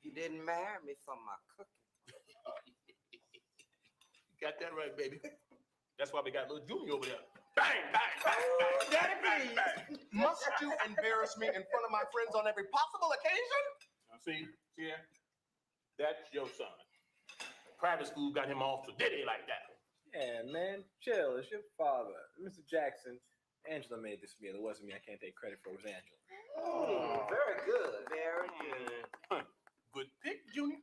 You didn't marry me for my cooking. You got that right, baby. That's why we got little Junior over there. Bang, bang, bang, bang. Daddy, please. Must you embarrass me in front of my friends on every possible occasion? Now see here? That's your son. Private school got him off to diddy like that. Yeah, man, chill. It's your father. Mr. Jackson, Angela made this meal. It wasn't me. I can't take credit for it. It was Angela. Oh, very good. Very good. Good pick, Junior.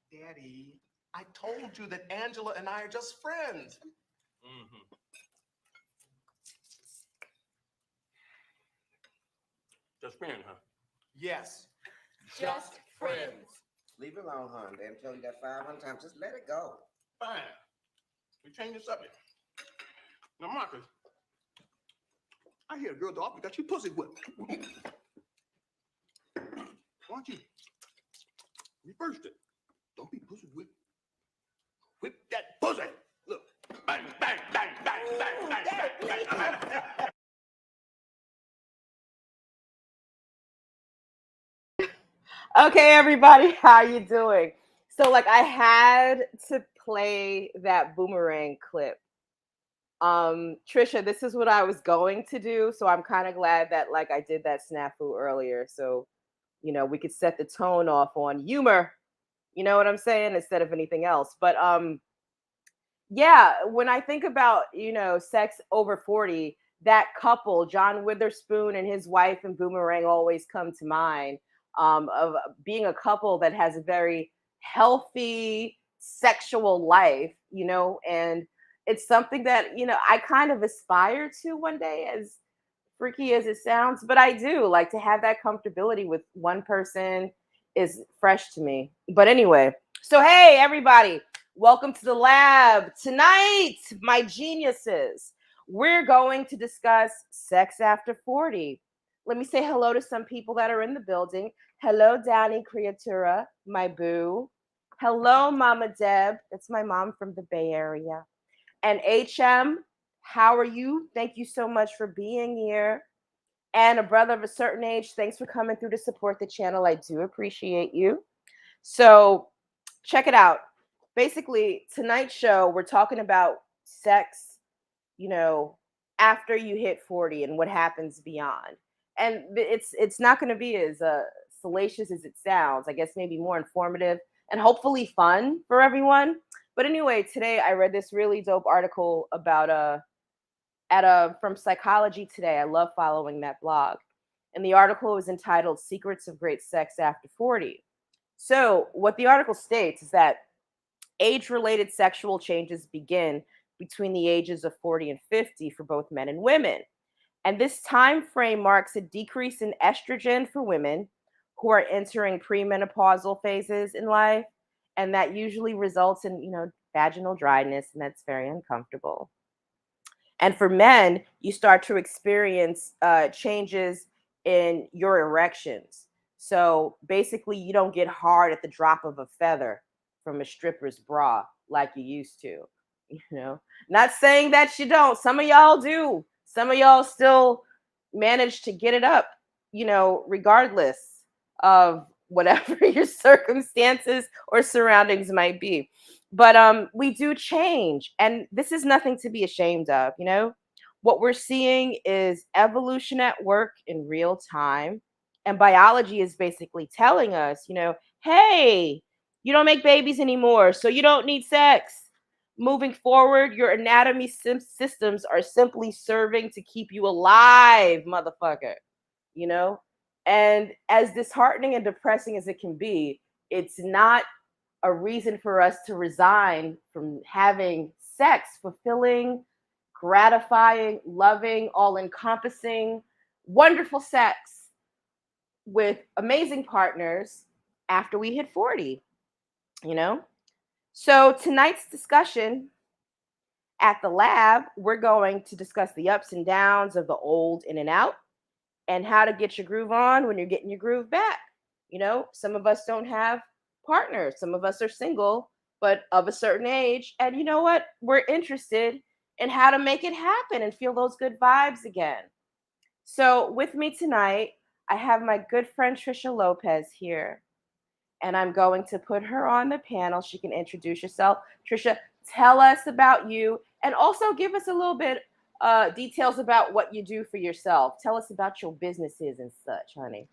Daddy, I told you that Angela and I are just friends. Mm-hmm. Just friends, huh? Yes. Just friends. Leave it alone, hon. They tell you that 500 times. Just let it go. Fine. We change the subject. Now, Marcus, I hear a girl dog got you pussy whipped. Why don't you reverse it? Don't be pussy whipped. Whip that pussy. Look. Bang, bang, bang, bang, bang, bang, bang, bang, bang. Okay, everybody, how you doing? So, like, I had to play that boomerang clip. Trisha, this is what I was going to do, so I'm kind of glad that, like, I did that snafu earlier, so, you know, we could set the tone off on humor, you know what I'm saying, instead of anything else. But yeah, when I think about, you know, sex over 40, that couple, John Witherspoon and his wife and Boomerang, always come to mind, of being a couple that has a very healthy sexual life, you know, and it's something that, you know, I kind of aspire to one day, as freaky as it sounds, but I do like to have that comfortability with one person is fresh to me. But anyway, so hey, everybody. Welcome to the lab. Tonight, my geniuses, we're going to discuss sex after 40. Let me say hello to some people that are in the building. Hello, Danny Creatura, my boo. Hello, Mama Deb. That's my mom from the Bay Area. And HM, how are you? Thank you so much for being here. And a brother of a certain age, thanks for coming through to support the channel. I do appreciate you. So check it out. basically tonight's show, we're talking about sex, you know, after you hit 40 and what happens beyond. And it's not going to be as salacious as it sounds. I guess maybe more informative and hopefully fun for everyone. But anyway, today I read this really dope article about from Psychology Today. I love following that blog. And the article is entitled Secrets of Great Sex After 40. So, what the article states is that age-related sexual changes begin between the ages of 40 and 50 for both men and women. And this time frame marks a decrease in estrogen for women who are entering premenopausal phases in life, and that usually results in, vaginal dryness, and that's very uncomfortable. And for men, you start to experience changes in your erections. So basically, you don't get hard at the drop of a feather from a stripper's bra like you used to. Not saying that you don't. Some of y'all do. Some of y'all still manage to get it up, regardless of whatever your circumstances or surroundings might be. But we do change, and this is nothing to be ashamed of. What we're seeing is evolution at work in real time, and biology is basically telling us, hey, you don't make babies anymore, so you don't need sex. Moving forward, your anatomy systems are simply serving to keep you alive, motherfucker. And as disheartening and depressing as it can be, it's not a reason for us to resign from having sex, fulfilling, gratifying, loving, all-encompassing, wonderful sex with amazing partners after we hit 40. So tonight's discussion at the lab, we're going to discuss the ups and downs of the old in and out, and how to get your groove on when you're getting your groove back. Some of us don't have partners. Some of us are single, but of a certain age. And you know what? We're interested in how to make it happen and feel those good vibes again. So with me tonight, I have my good friend Trisha Lopez here, and I'm going to put her on the panel. She can introduce herself. Trisha, tell us about you, and also give us a little bit details about what you do for yourself. Tell us about your businesses and such, honey.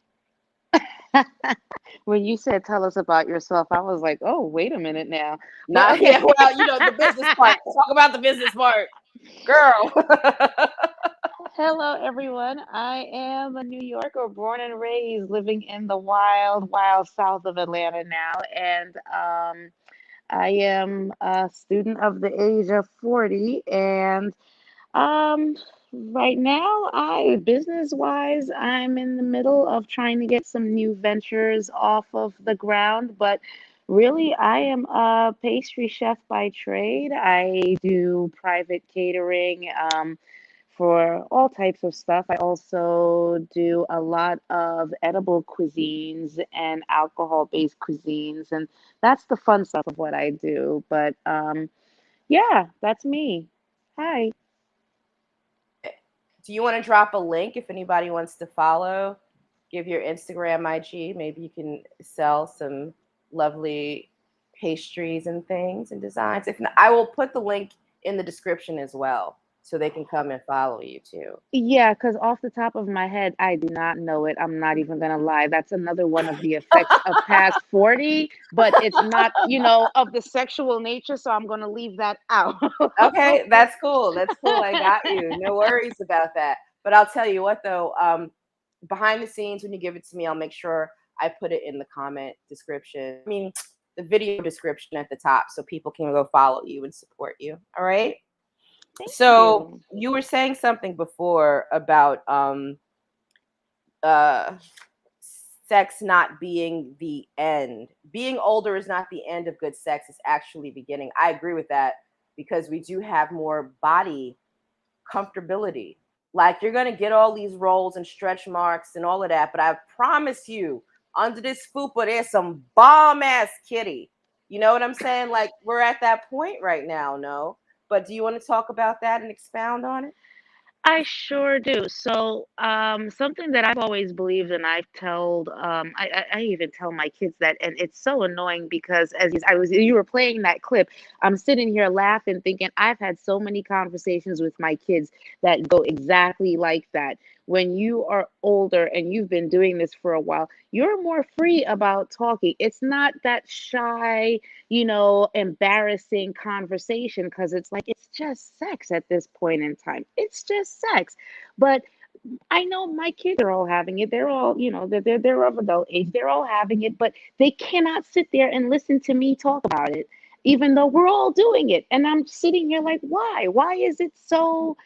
When you said tell us about yourself, I was like, oh, wait a minute now. But Not okay. yeah, well, the business part. Talk about the business part, girl. Hello, everyone. I am a New Yorker, born and raised, living in the wild, wild south of Atlanta now. And I am a student of the age of 40. And Um, right now, business wise, I'm in the middle of trying to get some new ventures off of the ground, but really, I am a pastry chef by trade. I do private catering, for all types of stuff. I also do a lot of edible cuisines and alcohol-based cuisines, and that's the fun stuff of what I do. But yeah, that's me. Hi. Do you want to drop a link if anybody wants to follow? Give your Instagram IG. Maybe you can sell some lovely pastries and things and designs. If not, I will put the link in the description as well, so they can come and follow you too. Yeah, because off the top of my head, I do not know it. I'm not even gonna lie. That's another one of the effects of past 40, but it's not, of the sexual nature, so I'm gonna leave that out. Okay, that's cool. That's cool. I got you. No worries about that. But I'll tell you what though, behind the scenes, when you give it to me, I'll make sure I put it in the comment description. I mean, the video description at the top, so people can go follow you and support you. All right. Thank So you. you were saying something before about uh sex not being the end. Being older is not the end of good sex, it's actually beginning. I agree with that, because we do have more body comfortability. Like, you're gonna get all these rolls and stretch marks and all of that, but I promise you, under this fupa, there's some bomb ass kitty. You know what I'm saying? Like, we're at that point right now, no? But do you want to talk about that and expound on it? I sure do. So, something that I've always believed, and I've told, I even tell my kids that, and it's so annoying because you were playing that clip, I'm sitting here laughing, thinking I've had so many conversations with my kids that go exactly like that. When you are older and you've been doing this for a while, you're more free about talking. It's not that shy, embarrassing conversation because it's like it's just sex at this point in time. It's just sex. But I know my kids are all having it. They're all, they're of adult age. They're all having it, but they cannot sit there and listen to me talk about it, even though we're all doing it. And I'm sitting here like, why? Why is it so,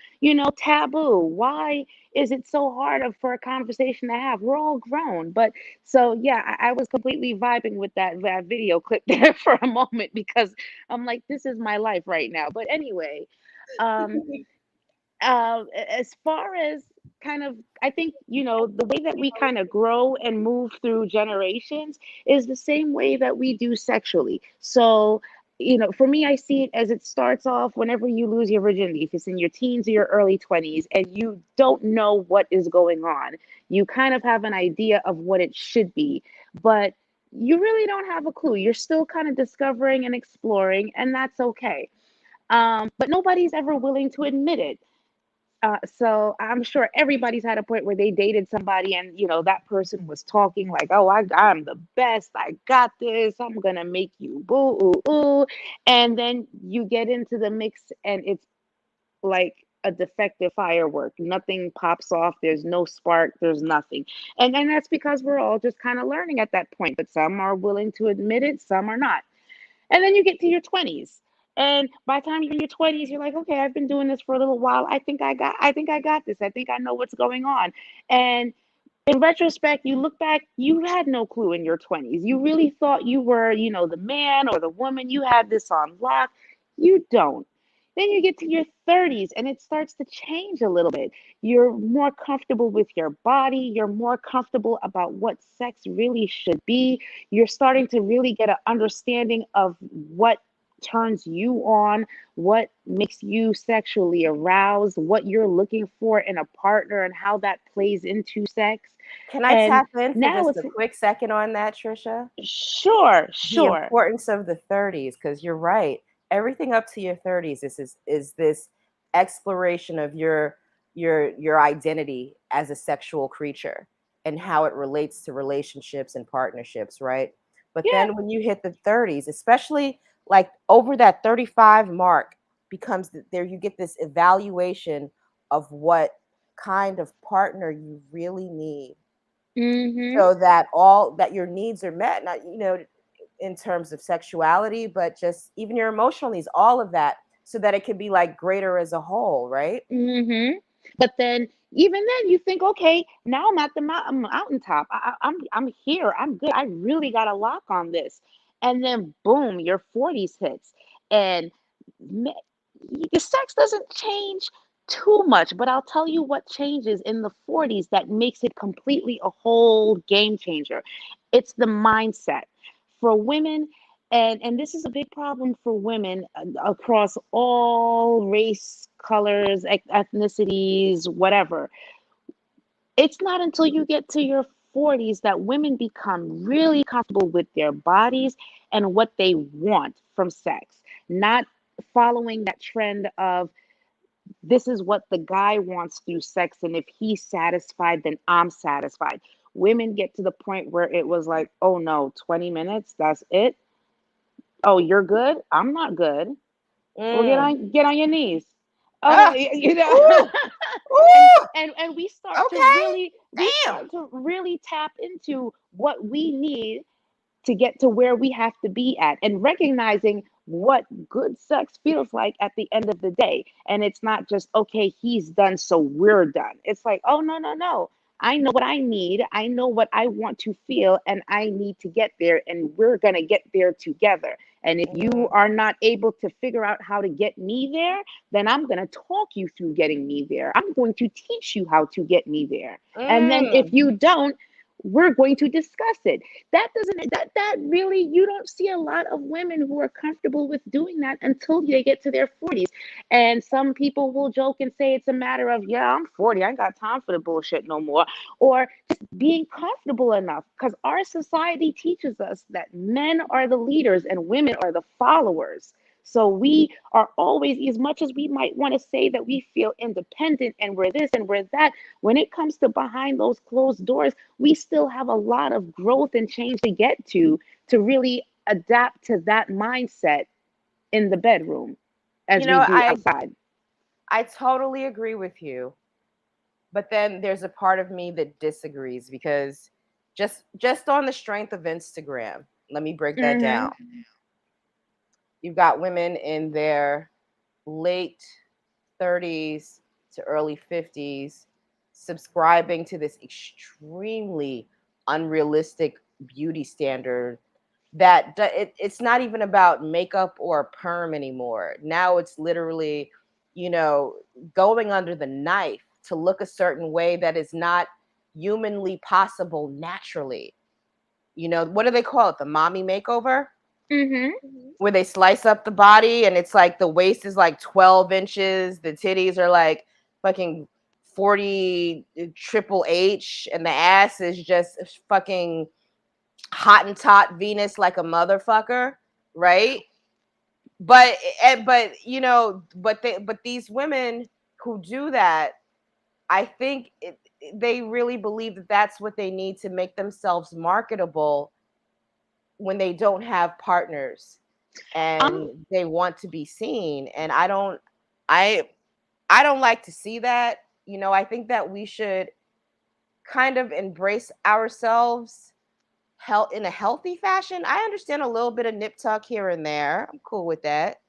taboo? Why is it so hard for a conversation to have? We're all grown. But so yeah, I was completely vibing with that video clip there for a moment because I'm like, this is my life right now. But anyway, um, as far as kind of, I think, the way that we kind of grow and move through generations is the same way that we do sexually. So, for me, I see it as it starts off whenever you lose your virginity, if it's in your teens or your early 20s, and you don't know what is going on. You kind of have an idea of what it should be, but you really don't have a clue. You're still kind of discovering and exploring, and that's okay. But nobody's ever willing to admit it. So I'm sure everybody's had a point where they dated somebody and that person was talking like, oh, I'm the best, I got this, I'm gonna make you boo ooh ooh, and then you get into the mix and it's like a defective firework. Nothing pops off, there's no spark, there's nothing. And that's because we're all just kind of learning at that point, but some are willing to admit it, some are not. And then you get to your 20s. And by the time you're in your 20s, you're like, okay, I've been doing this for a little while. I think I got this. I think I know what's going on. And in retrospect, you look back, you had no clue in your 20s. You really thought you were, the man or the woman. You had this on lock. You don't. Then you get to your 30s and it starts to change a little bit. You're more comfortable with your body. You're more comfortable about what sex really should be. You're starting to really get an understanding of what turns you on, what makes you sexually aroused, what you're looking for in a partner, and how that plays into sex. Can I And tap in for now just it's a quick second on that, Trisha? sure, The sure. importance of the 30s, because you're right. Everything up to your 30s is this exploration of your identity as a sexual creature and how it relates to relationships and partnerships, right? But Yeah. then when you hit the 30s, especially like over that 35 mark, becomes there you get this evaluation of what kind of partner you really need Mm-hmm. so that all that your needs are met, not in terms of sexuality, but just even your emotional needs, all of that, so that it can be like greater as a whole, right? Mm-hmm. But then, even then, you think, okay, now I'm at the mountaintop. I'm here. I'm good. I really got a lock on this. And then, boom, your 40s hits, and ma- your sex doesn't change too much. But I'll tell you what changes in the 40s that makes it completely a whole game changer. It's the mindset for women. And this is a big problem for women across all race, colors, ethnicities, whatever. It's not until you get to your 40s that women become really comfortable with their bodies and what they want from sex, not following that trend of this is what the guy wants through sex, and if he's satisfied, then I'm satisfied. Women get to the point where it was like, oh no, 20 minutes, that's it. Oh, you're good? I'm not good. Well, Mm. get on your knees. Ah, Okay, ooh, and ooh, and okay, we damn. start to really tap into what we need to get to where we have to be at and recognizing what good sex feels like at the end of the day. And it's not just, okay, he's done, so we're done. It's like, oh, no, no, no. I know what I need. I know what I want to feel, and I need to get there, and we're going to get there together. And if you Mhm, are not able to figure out how to get me there, then I'm going to talk you through getting me there. I'm going to teach you how to get me there. And then if mm. you don't, we're going to discuss it. That doesn't that really, you don't see a lot of women who are comfortable with doing that until they get to their 40s. And some people will joke and say it's a matter of, yeah, I'm 40, I ain't got time for the bullshit no more. Or just being comfortable enough, because our society teaches us that men are the leaders and women are the followers. So we are always, as much as we might want to say that we feel independent and we're this and we're that, when it comes to behind those closed doors, we still have a lot of growth and change to get to really adapt to that mindset in the bedroom as You we know, do outside. I totally agree with you. But then there's a part of me that disagrees because just on the strength of Instagram, let me break that Mm-hmm. down. You've got women in their late 30s to early 50s subscribing to this extremely unrealistic beauty standard that it's not even about makeup or perm anymore. Now it's literally, you know, going under the knife to look a certain way that is not humanly possible naturally. You know, what do they call it? The mommy makeover? Mm-hmm. Where they slice up the body and it's like the waist is like 12 inches, the titties are like fucking 40 triple H, and the ass is just fucking Hottentot Venus like a motherfucker, right? But but you know, but these women who do that, I think they really believe that that's what they need to make themselves marketable when they don't have partners and Um, they want to be seen. And I I don't like to see that. You know, I think that we should kind of embrace ourselves in a healthy fashion. I understand a little bit of nip tuck here and there. I'm cool with that.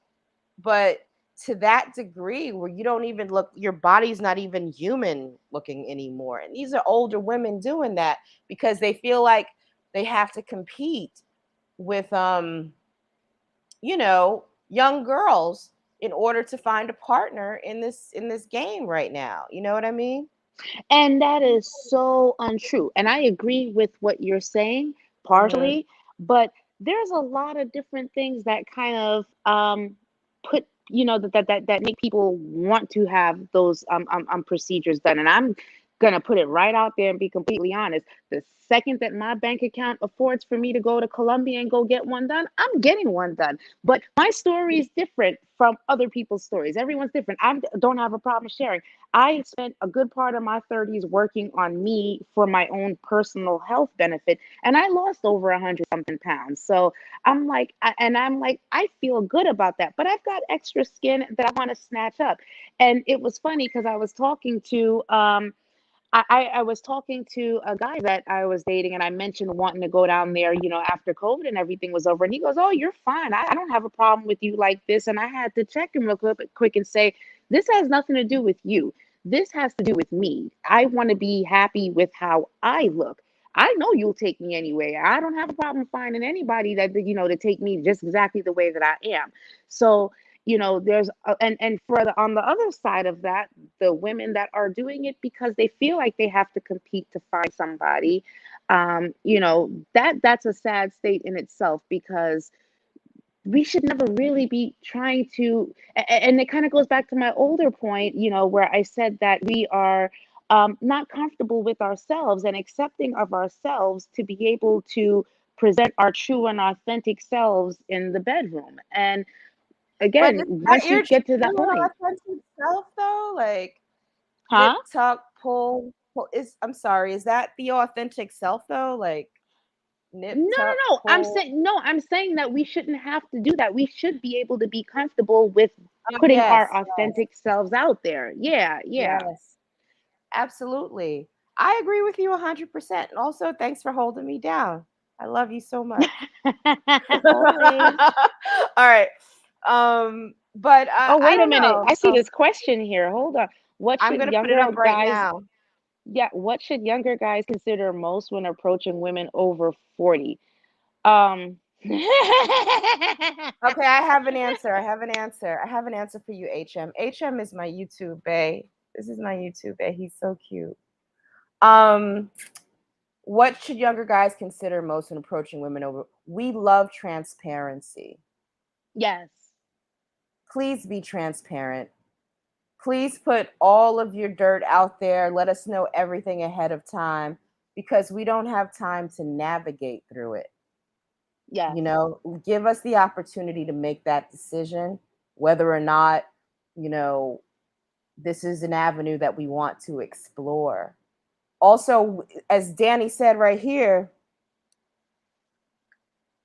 But to that degree where you don't even look, your body's not even human looking anymore. And these are older women doing that because they feel like they have to compete with you know, young girls in order to find a partner in this game right now. You know what I mean? and that is so untrue. And I agree with what you're saying Hmm. partially, but there's a lot of different things that kind of put, that make people want to have those procedures done. And I'm gonna put it right out there and be completely honest. The second that my bank account affords for me to go to Colombia and go get one done, I'm getting one done. But my story is different from other people's stories. Everyone's different. I don't have a problem sharing. I spent a good part of my 30s working on me for my own personal health benefit, and I lost over 100 something pounds. So I'm like, I feel good about that, but I've got extra skin that I want to snatch up. And it was funny because I was talking to a guy that I was dating, and I mentioned wanting to go down there, after COVID and everything was over. And he goes, "Oh, you're fine. I don't have a problem with you like this." And I had to check him real quick and say, "This has nothing to do with you. This has to do with me. I want to be happy with how I look. I know you'll take me anyway. I don't have a problem finding anybody to take me just exactly the way that I am." So, there's and for on the other side of that, the women that are doing it because they feel like they have to compete to find somebody, that's a sad state in itself, because we should never really be trying to, and it kind of goes back to my older point, where I said that we are not comfortable with ourselves and accepting of ourselves to be able to present our true and authentic selves in the bedroom. And But again, is that once you your get to true that and point, authentic self though? Like nip huh? tuck pull is, I'm sorry, is that the authentic self though? Like nip No, tuck no, no. pull. I'm saying that we shouldn't have to do that. We should be able to be comfortable with Oh putting our yes, yes, authentic selves out there. Yeah, yeah. yes. Absolutely. I agree with you 100%. And also, thanks for holding me down. I love you so much. Always. All right. But Oh, I wait a don't minute. know. I see So this question here. Hold on. What I'm should gonna put it younger up right guys, now. yeah, what should younger guys consider most when approaching women over 40? Um, Okay, I have an answer. I have an answer. I have an answer for you, HM. HM is my YouTube bae. This is my YouTube bae. He's so cute. Um, What should younger guys consider most when approaching women over? We love transparency. Yes. Please be transparent. Please put all of your dirt out there. Let us know everything ahead of time because we don't have time to navigate through it. Yes. Give us the opportunity to make that decision, whether or not, you know, this is an avenue that we want to explore. Also, as Danny said right here,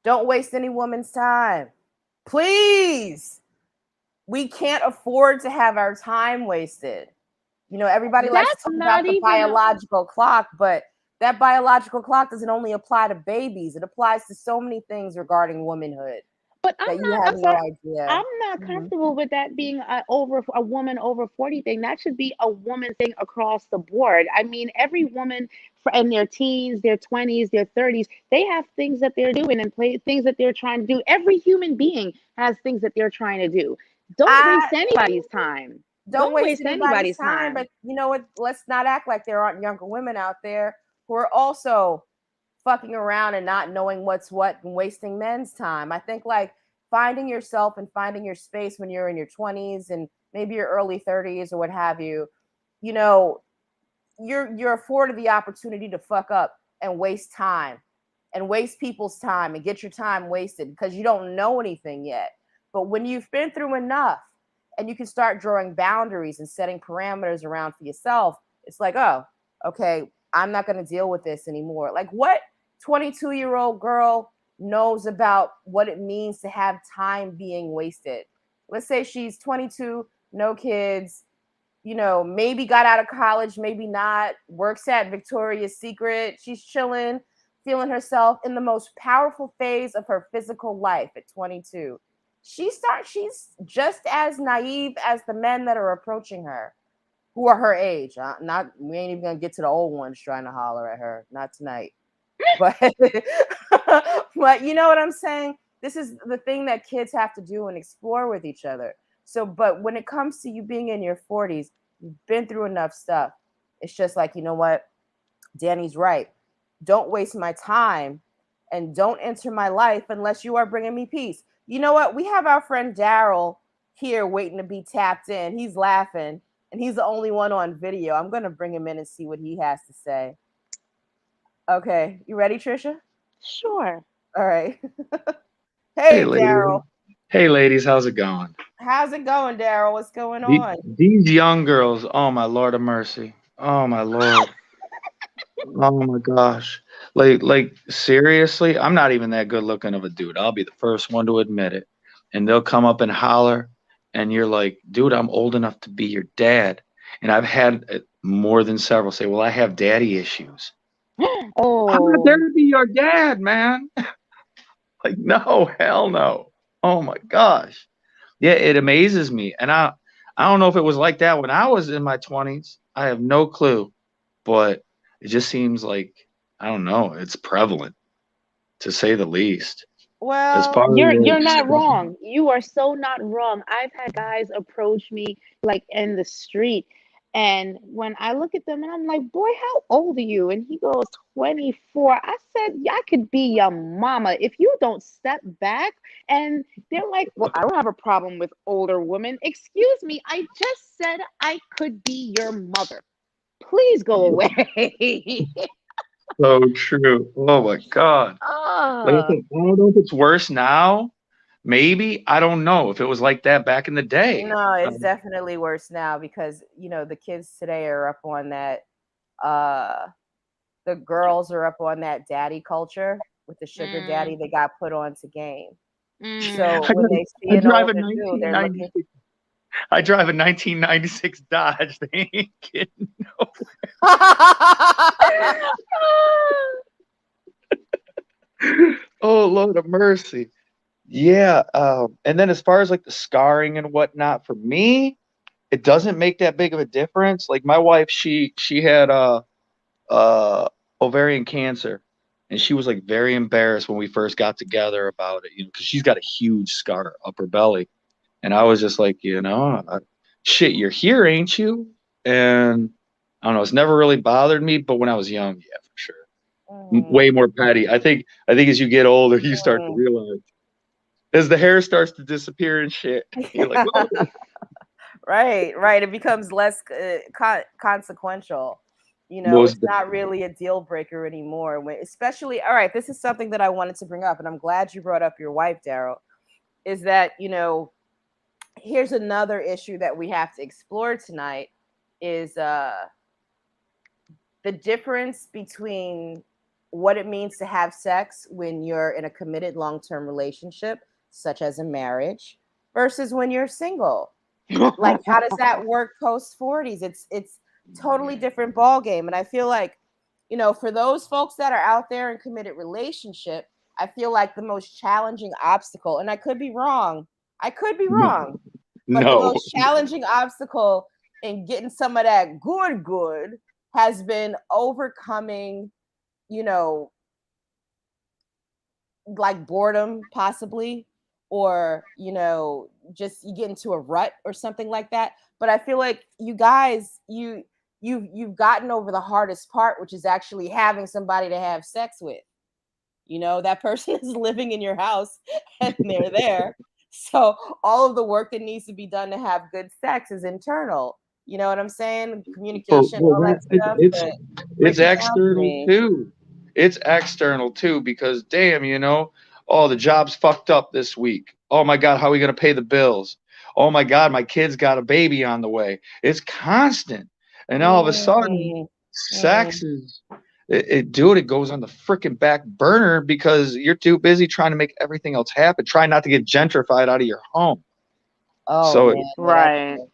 don't waste any woman's time. Please. We can't afford to have our time wasted. Everybody likes to That's talk about not the even biological clock, but that biological clock doesn't only apply to babies. It applies to so many things regarding womanhood but that you have I'm no sorry. idea. I'm not Mhm. comfortable with that being a woman over 40 thing. That should be a woman thing across the board. I mean, every woman in their teens, their 20s, their 30s, they have things that they're doing and things that they're trying to do. Every human being has things that they're trying to do. Don't I waste anybody's time. don't Don't waste waste anybody's anybody's time, but time. you know what? Let's not act like there aren't younger women out there who are also fucking around and not knowing what's what and wasting men's time. I think like finding yourself and finding your space when you're in your 20s and maybe your early 30s or what have you, you know, you're afforded the opportunity to fuck up and waste time and waste people's time and get your time wasted because you don't know anything yet. But when you've been through enough and you can start drawing boundaries and setting parameters around for yourself, it's like, oh, okay, I'm not going to deal with this anymore. Like, what 22-year-old girl knows about what it means to have time being wasted? Let's say she's 22, no kids, maybe got out of college, maybe not, works at Victoria's Secret. She's chilling, feeling herself in the most powerful phase of her physical life at 22. She's just as naive as the men that are approaching her, who are her age. Not we ain't even gonna get to the old ones trying to holler at her. Not tonight. But but you know what I'm saying? This is the thing that kids have to do and explore with each other. So, but when it comes to you being in your 40s, you've been through enough stuff. It's just like, you know what? Danny's right. Don't waste my time and don't enter my life unless you are bringing me peace. You know what? We have our friend Daryl here waiting to be tapped in. He's laughing and he's the only one on video. I'm going to bring him in and see what he has to say. Okay. You ready, Trisha? Sure. All right. Hey, Hey, ladies. Daryl. Hey, ladies, how's it going? How's it going, Daryl? What's going The- on? These young girls, oh my Lord of mercy. Oh my Lord. Oh my gosh. Like seriously, I'm not even that good looking of a dude. I'll be the first one to admit it. And they'll come up and holler, and you're like, dude, I'm old enough to be your dad. And I've had more than several say, well, I have daddy issues. I'm not there Oh, to be your dad, man. Like, no, hell no. Oh my gosh. Yeah, it amazes me. And I don't know if it was like that when I was in my 20s. I have no clue, but it just seems like I don't know, it's prevalent to say the least. As Well, far as you're like not stuff. wrong. You are so not wrong. I've had guys approach me like in the street, and when I look at them and I'm like, "Boy, how old are you?" And he goes, 24. I said, "Yeah, I could be your mama if you don't step back." And they're like, "Well, I don't have a problem with older women." Excuse me, I just said I could be your mother. Please go away. So true. Oh my God. Like I Ah. said, I don't know if it's worse now. Maybe. I don't know if it was like that back in the day. no, it's definitely worse now because, the kids today are up on that uh the girls are up on that daddy culture with the sugar Mm, daddy they got put onto game. So mm. I, when got- they see I an drive a older dude, they're looking. 1996. I drive a 1996 Dodge. They ain't kidding. Oh Lord of mercy. Yeah. And then as far as like the scarring and whatnot, for me, it doesn't make that big of a difference. Like my wife, she had uh ovarian cancer, and she was like very embarrassed when we first got together about it, because she's got a huge scar up her belly. And I was just like, shit, you're here, ain't you? And I don't know, it's never really bothered me, but when I was young, yeah, for sure. Mm, way more petty. I think as you get older, you start to realize as the hair starts to disappear and shit, you're like, mm. oh, Right, right. It becomes less consequential. It's most not really a deal breaker anymore. Especially, all right, this is something that I wanted to bring up, and I'm glad you brought up your wife, Daryl. Is that here's another issue that we have to explore tonight is the difference between what it means to have sex when you're in a committed long-term relationship, such as a marriage, versus when you're single. Like, how does that work post 40s? It's totally different ball game. And I feel like, for those folks that are out there in committed relationship, I feel like the most challenging obstacle, and I could be no, wrong, but the no. most challenging obstacle in getting some of that good has been overcoming, you know, like boredom possibly, or just you get into a rut or something like that. But I feel like you guys, you've gotten over the hardest part, which is actually having somebody to have sex with. That person is living in your house and they're there. So all of the work that needs to be done to have good sex is internal. You know what I'm saying? Communication, Well, all that stuff. But it's break it down for external me. too. It's external too because damn, oh, the job's fucked up this week. Oh my God, how are we gonna pay the bills? Oh my God, my kid's got a baby on the way. It's constant, and all of a sudden, Mm, sex mm. is it goes on the freaking back burner because you're too busy trying to make everything else happen. Try not to get gentrified out of your home. Oh So man, yeah, that's Right. true.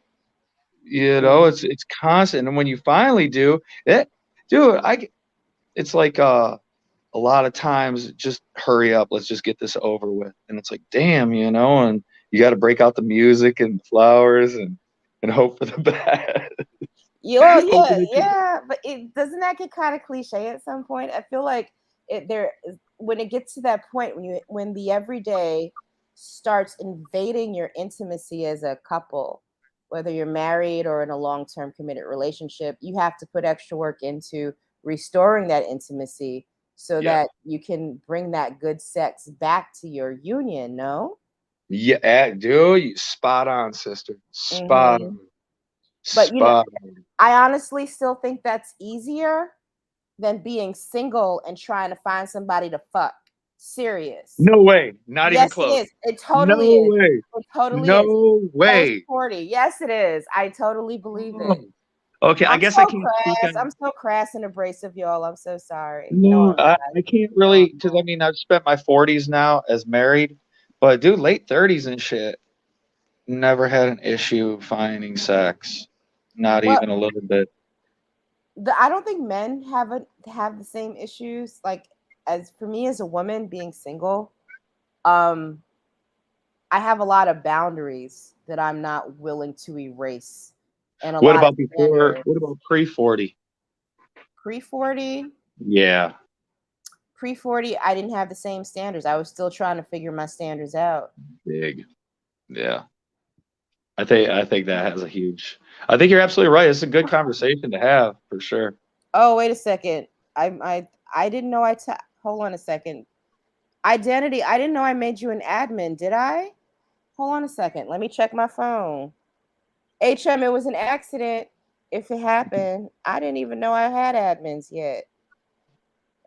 it's constant, and when you finally do it, dude, it's like a lot of times just hurry up, let's just get this over with, and it's like damn, and you got to break out the music and flowers and hope for the best. Yeah, Hope yeah, that you- yeah. But it doesn't that get kind of cliche at some point? I feel like when it gets to that point when the everyday starts invading your intimacy as a couple, whether you're married or in a long-term committed relationship, you have to put extra work into restoring that intimacy so yeah, that you can bring that good sex back to your union, no? yeah, dude, you spot on, sister, spot Hmm. on, But spot on. I honestly still think that's easier than being single and trying to find somebody to fuck. Serious. No way, not even Yes, it close. is. It No totally is. way, It totally is. no Post way. 40. Yes, it is. I totally believe it. Oh. Okay, I I'm guess I so can't speak crass. on. I'm so crass and abrasive, y'all. I'm so sorry. No, No, I'm not. I can't No, really because I mean I've spent my 40s now as married, but dude, late 30s and shit, never had an issue finding sex, not well, even a little bit. I don't think men have the same issues. Like, as for me as a woman being single, um, I have a lot of boundaries that I'm not willing to erase, and a What lot of about before? standards. What about pre-40? Pre 40, Yeah, pre 40, I didn't have the same standards. I was still trying to figure my standards out. big. Yeah, I think that has a huge. I think you're absolutely right. It's a good conversation to have for sure. Oh, wait a second. I didn't know hold on a second. Identity. I didn't know I made you an admin. Did I? Hold on a second. Let me check my phone. HM, it was an accident. If it happened, I didn't even know I had admins yet.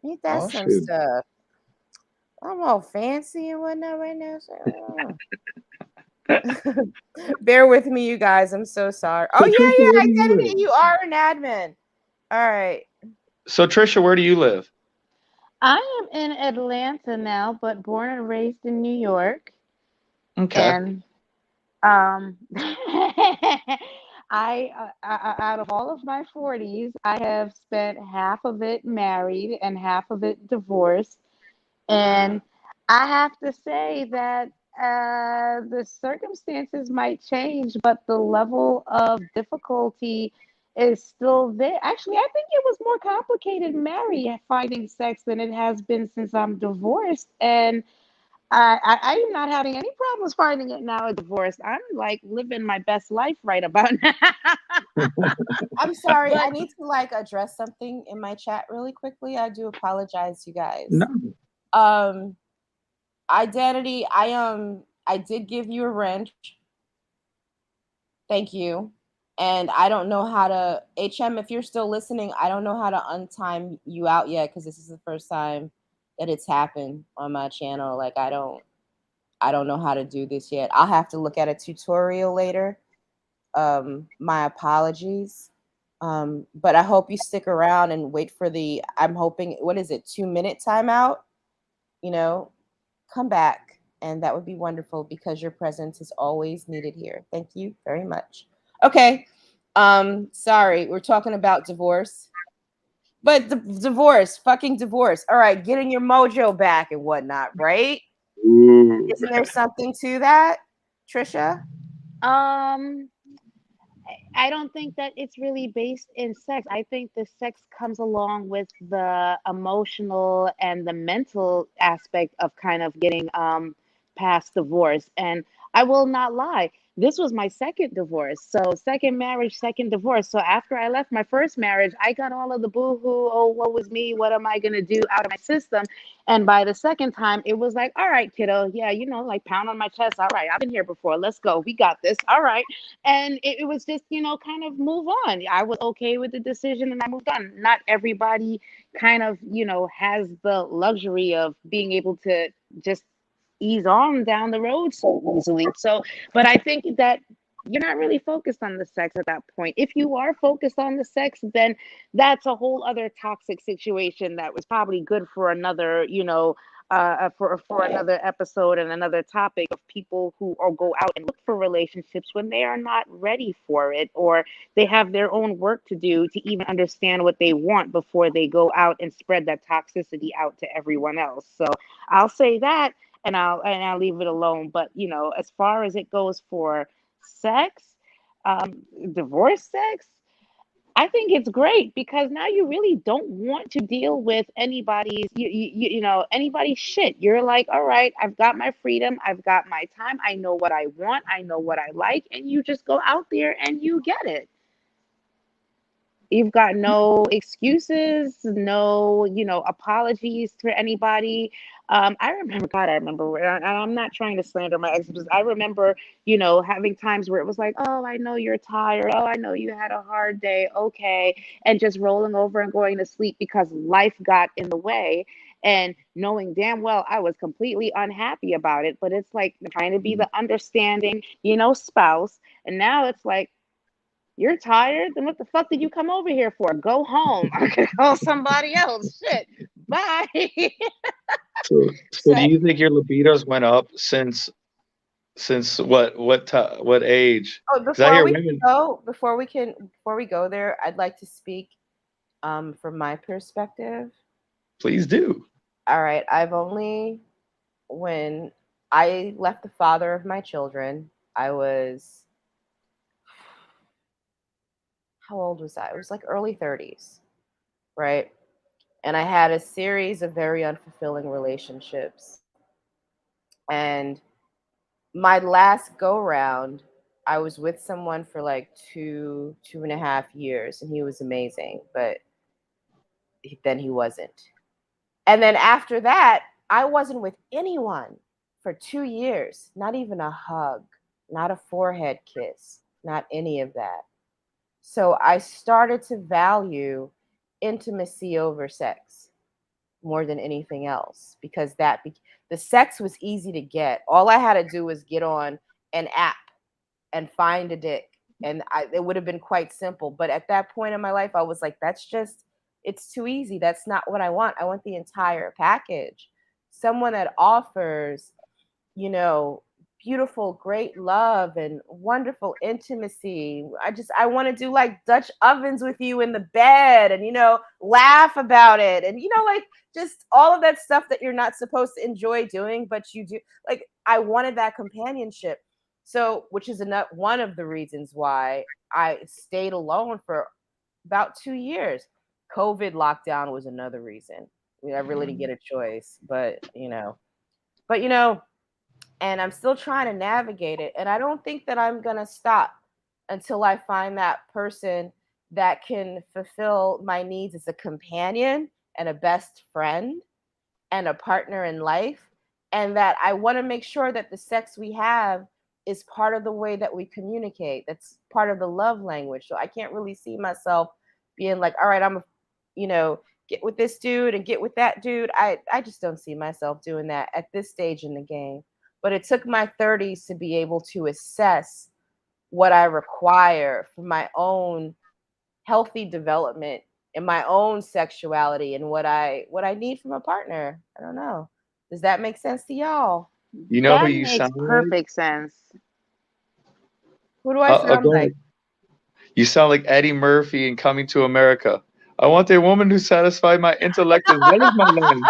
Ain't that Oh some shoot. stuff? I'm all fancy and whatnot right now. So, bear with me, you guys. I'm so sorry. Oh So Trisha, where yeah, do yeah. you live? Identity. You are an admin. All right. So Trisha, where do you live? I am in Atlanta now, but born and raised in New York. Okay. And out of all of my 40s, I have spent half of it married and half of it divorced. And I have to say that the circumstances might change, but the level of difficulty is still there. Actually, I think it was more complicated married finding sex than it has been since I'm divorced. And I am not having any problems finding it now a divorce. I'm like living my best life right about now. I'm sorry. I But need to like address something in my chat really quickly. I do apologize, you guys. No. Um, identity. I did give you a wrench. Thank you. And I don't know how to HM. If you're still listening, I don't know how to untime you out yet because this is the first time that it's happened on my channel. Like I don't know how to do this yet. I'll have to look at a tutorial later. My apologies. But I hope you stick around and wait for the, I'm hoping, what is it, 2-minute timeout? You know, come back. And that would be wonderful because your presence is always needed here. Thank you very much. Okay. Sorry, we're talking about divorce. But divorce, fucking divorce. All right, getting your mojo back and whatnot, right? Ooh. Isn't there something to that, Trisha? um I don't think that it's really based in sex. I think the sex comes along with the emotional and the mental aspect of kind of getting past divorce. And I will not lie, this was my second divorce. So second marriage, second divorce. So after I left my first marriage, I got all of the boo-hoo, oh, what was me? What am I gonna do out of my system? And by the second time, it was like, all right, kiddo, yeah, like pound on my chest. All right, I've been here before. Let's go. We got this. All right. And it was just kind of move on. I was okay with the decision and I moved on. Not everybody kind of has the luxury of being able to just ease on down the road so easily. So but I think that you're not really focused on the sex at that point. If you are focused on the sex, then that's a whole other toxic situation that was probably good for another for another episode and another topic of people who or go out and look for relationships when they are not ready for it, or they have their own work to do to even understand what they want before they go out and spread that toxicity out to everyone else. So I'll say that, and I'll leave it alone. But as far as it goes for sex, divorce sex, I think it's great because now you really don't want to deal with anybody's shit. You're like, all right, I've got my freedom, I've got my time, I know what I want, I know what I like, and you just go out there and you get it. You've got no excuses, no, apologies for anybody. I remember, God, I remember, and I'm not trying to slander my exes. I remember, having times where it was like, oh, I know you're tired. Oh, I know you had a hard day. Okay. And just rolling over and going to sleep because life got in the way. And knowing damn well I was completely unhappy about it. But it's like trying to be the understanding, spouse. And now it's like, you're tired? Then what the fuck did you come over here for? Go home. I could call somebody else. Shit. Bye. So do So you think your libidos went up since what age? Oh, Because I hear women. before we go there, I'd like to speak from my perspective. Please do. All right, when I left the father of my children, I was, how old was I? It was like early 30s, right? And I had a series of very unfulfilling relationships. And my last go round, I was with someone for like 2.5 years, and he was amazing, but then he wasn't. And then after that, I wasn't with anyone for 2 years, not even a hug, not a forehead kiss, not any of that. So I started to value intimacy over sex more than anything else because the sex was easy to get. All I had to do was get on an app and find a dick, and it would have been quite simple. But at that point in my life, I was like, it's too easy. That's not what I want. I want the entire package. Someone that offers, you know, beautiful, great love and wonderful intimacy. I want to do like Dutch ovens with you in the bed and, laugh about it. And, like just all of that stuff that you're not supposed to enjoy doing, but you do. Like, I wanted that companionship. So, which is one of the reasons why I stayed alone for about 2 years. COVID lockdown was another reason. I really didn't get a choice, but But and I'm still trying to navigate it. And I don't think that I'm going to stop until I find that person that can fulfill my needs as a companion and a best friend and a partner in life. And that I want to make sure that the sex we have is part of the way that we communicate. That's part of the love language. So I can't really see myself being like, all right, get with this dude and get with that dude. I just don't see myself doing that at this stage in the game. But it took my 30s to be able to assess what I require for my own healthy development in my own sexuality and what I need from a partner. I don't know. Does that make sense to y'all? You know who That you makes sound like? perfect sense. Who do I sound Go like? ahead. You sound like Eddie Murphy in Coming to America. I want a woman who satisfies my intellect as well as my lungs.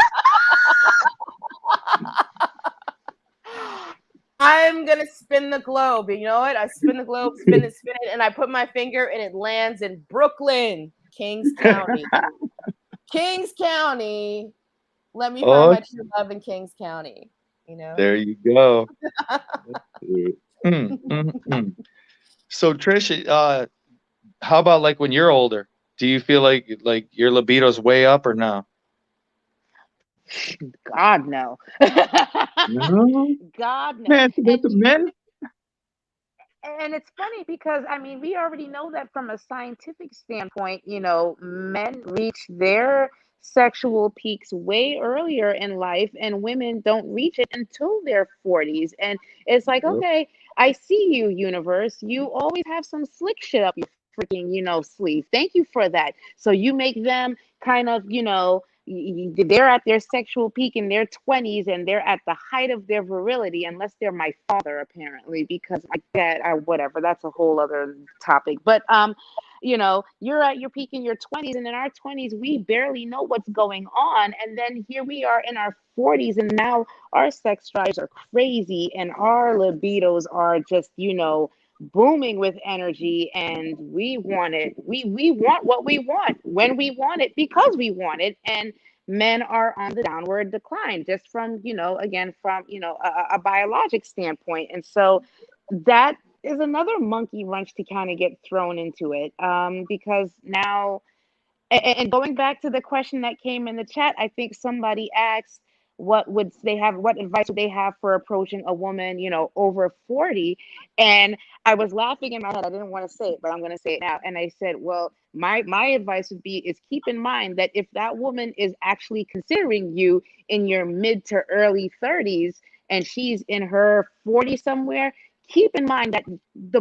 I'm gonna spin the globe. You know what? I spin the globe, spin it, and I put my finger and it lands in Brooklyn, Kings County. Kings County. Let me find Oh, my true love in Kings County. there you go. Mm, mm, mm. So Trish, how about like when you're older? Do you feel like your libido's way up or no? God no. No, God no. man, that's a man. And it's funny because I mean we already know that from a scientific standpoint, men reach their sexual peaks way earlier in life and women don't reach it until their 40s. And it's like, Yep. okay, I see you, universe. You always have some slick shit up your freaking, sleeve. Thank you for that. So you make them kind of, they're at their sexual peak in their 20s and they're at the height of their virility, unless they're my father, apparently, because I get, whatever, that's a whole other topic. But, you're at your peak in your 20s, and in our 20s, we barely know what's going on. And then here we are in our 40s, and now our sex drives are crazy, and our libidos are just, booming with energy, and we want it. We want what we want when we want it because we want it. And men are on the downward decline just from, again, from, a biologic standpoint. And so that is another monkey wrench to kind of get thrown into it, because now, and going back to the question that came in the chat, I think somebody asked what advice would they have for approaching a woman, over 40. And I was laughing in my head. I didn't want to say it, but I'm going to say it now. And I said, well, my advice would be is keep in mind that if that woman is actually considering you in your mid to early 30s and she's in her 40s somewhere, keep in mind that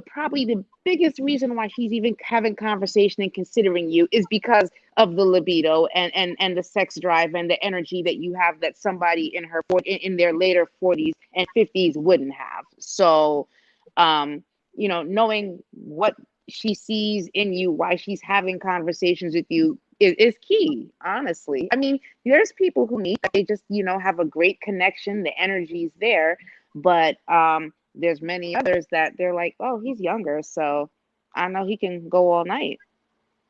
probably the biggest reason why she's even having conversation and considering you is because of the libido and the sex drive and the energy that you have that somebody in their later 40s and 50s wouldn't have. So knowing what she sees in you, why she's having conversations with you is key, honestly. I mean, there's people who meet, they just, have a great connection, the energy's there, but there's many others that they're like, oh, he's younger, so I know he can go all night.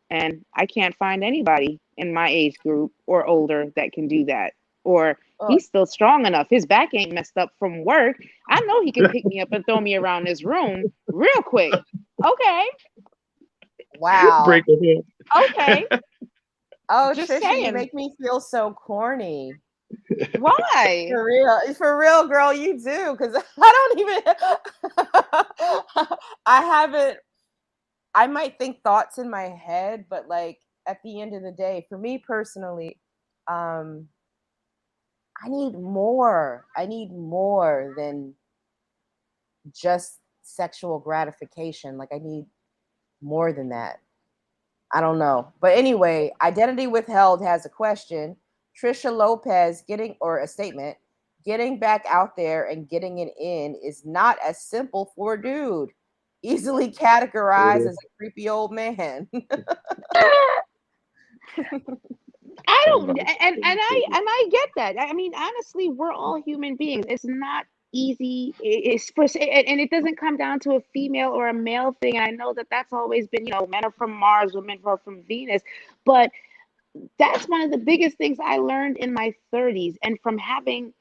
And I can't find anybody in my age group or older that can do that. Or Oh, he's still strong enough. His back ain't messed up from work. I know he can pick me up and throw me around this room real quick. Okay. wow. Break the Okay. Oh, Just Trisha, you saying. make me feel so corny. Why? For real, girl, you do. Because I don't even, I haven't, I might think thoughts in my head, but like at the end of the day, for me personally, um, I need more. I need more than just sexual gratification. Like I need more than that. I don't know. But anyway, Identity Withheld has a question. Trisha Lopez or a statement, getting back out there and getting it in is not as simple for a dude. Easily categorized as a creepy old man. I don't, and I get that. I mean, honestly, we're all human beings. It's not easy. And it doesn't come down to a female or a male thing. And I know that that's always been, men are from Mars, women are from Venus. But that's one of the biggest things I learned in my 30s, and from having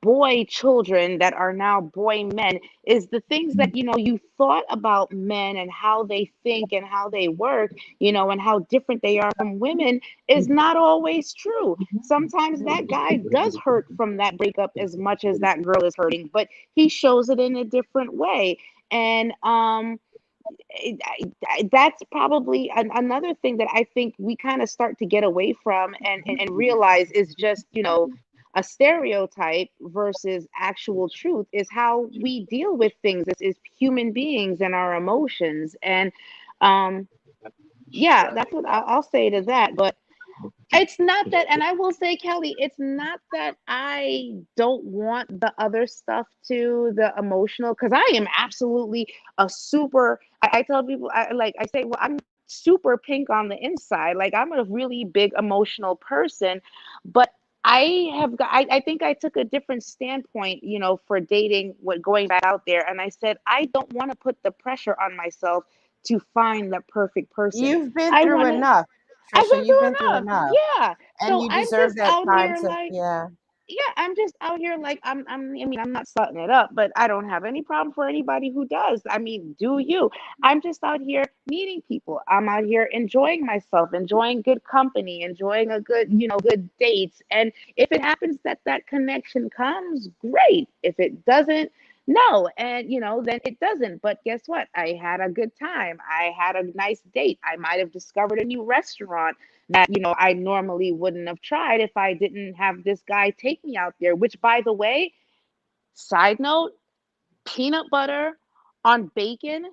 boy children that are now boy men is the things that you thought about men and how they think and how they work, and how different they are from women is not always true. Sometimes that guy does hurt from that breakup as much as that girl is hurting, but he shows it in a different way. And that's probably another thing that I think we kind of start to get away from and realize is just, a stereotype versus actual truth is how we deal with things as human beings and our emotions. And um, yeah, that's what I'll say to that. But it's not that, and I will say, Kelly, it's not that I don't want the other stuff too, the emotional, because I am absolutely a super. I tell people, I say, well, I'm super pink on the inside. Like I'm a really big emotional person, but I think I took a different standpoint, for dating, what going back out there, and I said I don't want to put the pressure on myself to find the perfect person. You've been I through want to. enough, I've Trisha. been You've through been through enough. enough, Yeah. and So you I'm deserve just that out time here to. like, Yeah. yeah, I'm just out here like I mean, I'm not slutting it up, but I don't have any problem for anybody who does. I mean, do you? I'm just out here meeting people. I'm out here enjoying myself, enjoying good company, enjoying a good, good dates. And if it happens that that connection comes, great. If it doesn't, no. And then it doesn't. But guess what? I had a good time. I had a nice date. I might have discovered a new restaurant that I normally wouldn't have tried if I didn't have this guy take me out there. Which, by the way, side note, peanut butter on bacon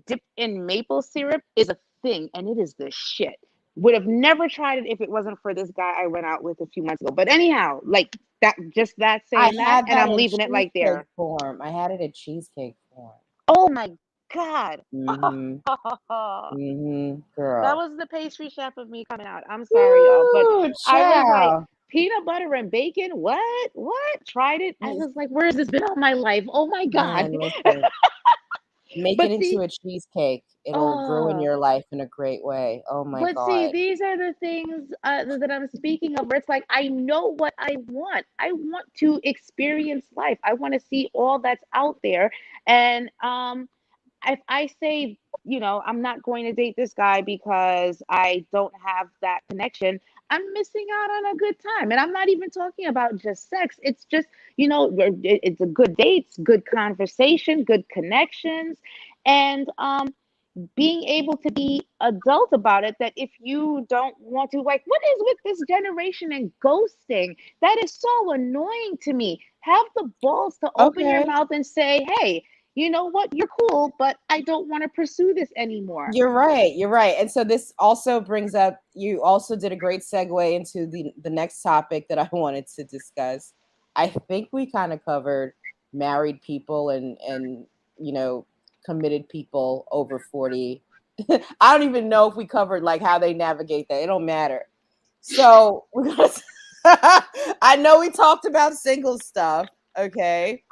dipped in maple syrup is a thing, and it is the shit. Would have never tried it if it wasn't for this guy I went out with a few months ago. But anyhow, like that, just that I saying that, had and that I'm in leaving it like cheesecake there. form. I had it in cheesecake form. Oh my god. Mm-hmm. Mm-hmm. That Girl. was the pastry chef of me coming out. I'm sorry, y'all, but Woo, I was like, child. peanut butter and bacon? What? What? Tried it. I was like, where has this been all my life? Oh my God. Man, listen. Make it But into see, a cheesecake. It'll grow in oh, your life in a great way. Oh my but see, God. these are the things that I'm speaking of where it's like, I know what I want. I want to experience life. I want to see all that's out there. And if I say, I'm not going to date this guy because I don't have that connection, I'm missing out on a good time. And I'm not even talking about just sex. It's just, it's a good dates, good conversation, good connections, and being able to be adult about it. That if you don't want to, like, what is with this generation and ghosting? That is so annoying to me. Have the balls to open your Okay. mouth and say, hey, you know what? You're cool, but I don't want to pursue this anymore. You're right. You're right. And so this also brings up, you also did a great segue into the next topic that I wanted to discuss. I think we kind of covered married people and committed people over 40. I don't even know if we covered like how they navigate that. It don't matter. So we're gonna I know we talked about single stuff, okay?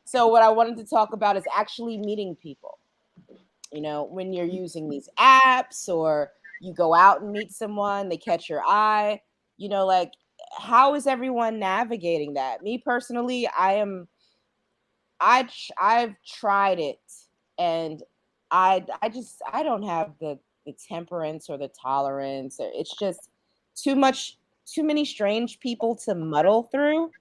So what I wanted to talk about is actually meeting people. When you're using these apps or you go out and meet someone, they catch your eye, like how is everyone navigating that? Me personally, I've tried it, and I don't have the temperance or the tolerance. It's just too many strange people to muddle through.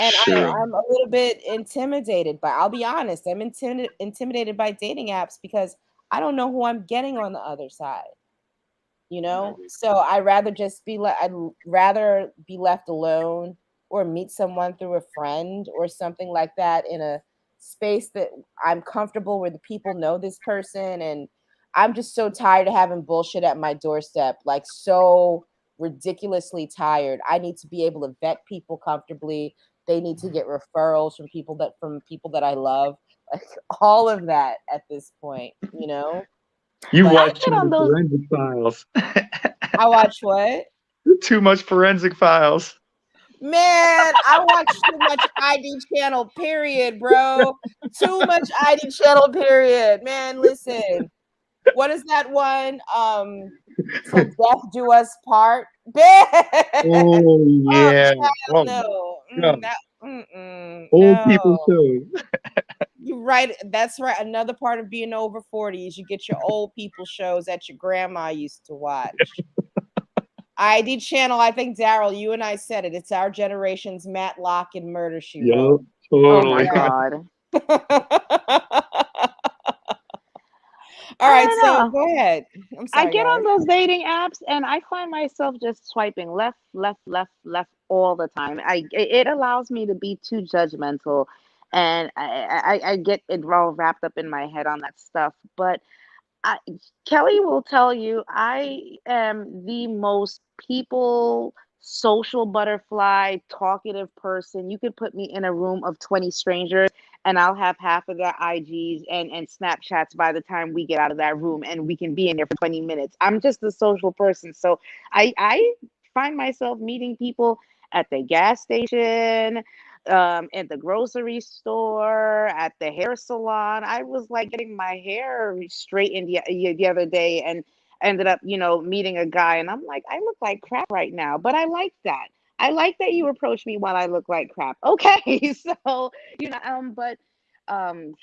And Sure. I'm a little bit intimidated, but I'll be honest, I'm intimidated by dating apps because I don't know who I'm getting on the other side. So I'd rather be left alone or meet someone through a friend or something like that in a space that I'm comfortable where the people know this person. And I'm just so tired of having bullshit at my doorstep, like so ridiculously tired. I need to be able to vet people comfortably. They need to get referrals from people that I love, like all of that at this point. You But I've watch too been on many those. forensic files. I watch what? Too much forensic files. Man, I watch too much ID channel, period, bro. Too much ID channel, period. Man, listen. What is that one? Till death do us part. Oh Oh, yeah. child, Oh no. God. Old people No. shows. You're right. That's right. Another part of being over 40 is you get your old people shows that your grandma used to watch. ID channel, I think Daryl, you and I said it. It's our generation's Matlock and Murder She Yup, Wrote. Oh my totally. Yeah. God. All I right, don't so know. go ahead. I'm I sorry, get guys. on those dating apps and I find myself just swiping left, left, left, left all the time. It allows me to be too judgmental, and I get it all wrapped up in my head on that stuff. But I, Kelly will tell you I am the most people social butterfly talkative person. You could put me in a room of 20 strangers and I'll have half of their IGs and Snapchats by the time we get out of that room and we can be in there for 20 minutes. I'm just a social person. So I find myself meeting people at the gas station, at the grocery store, at the hair salon. I was like getting my hair straightened the other day and ended up, meeting a guy. And I'm like, I look like crap right now, but I like that. I like that you approach me while I look like crap. Okay. So, but, um,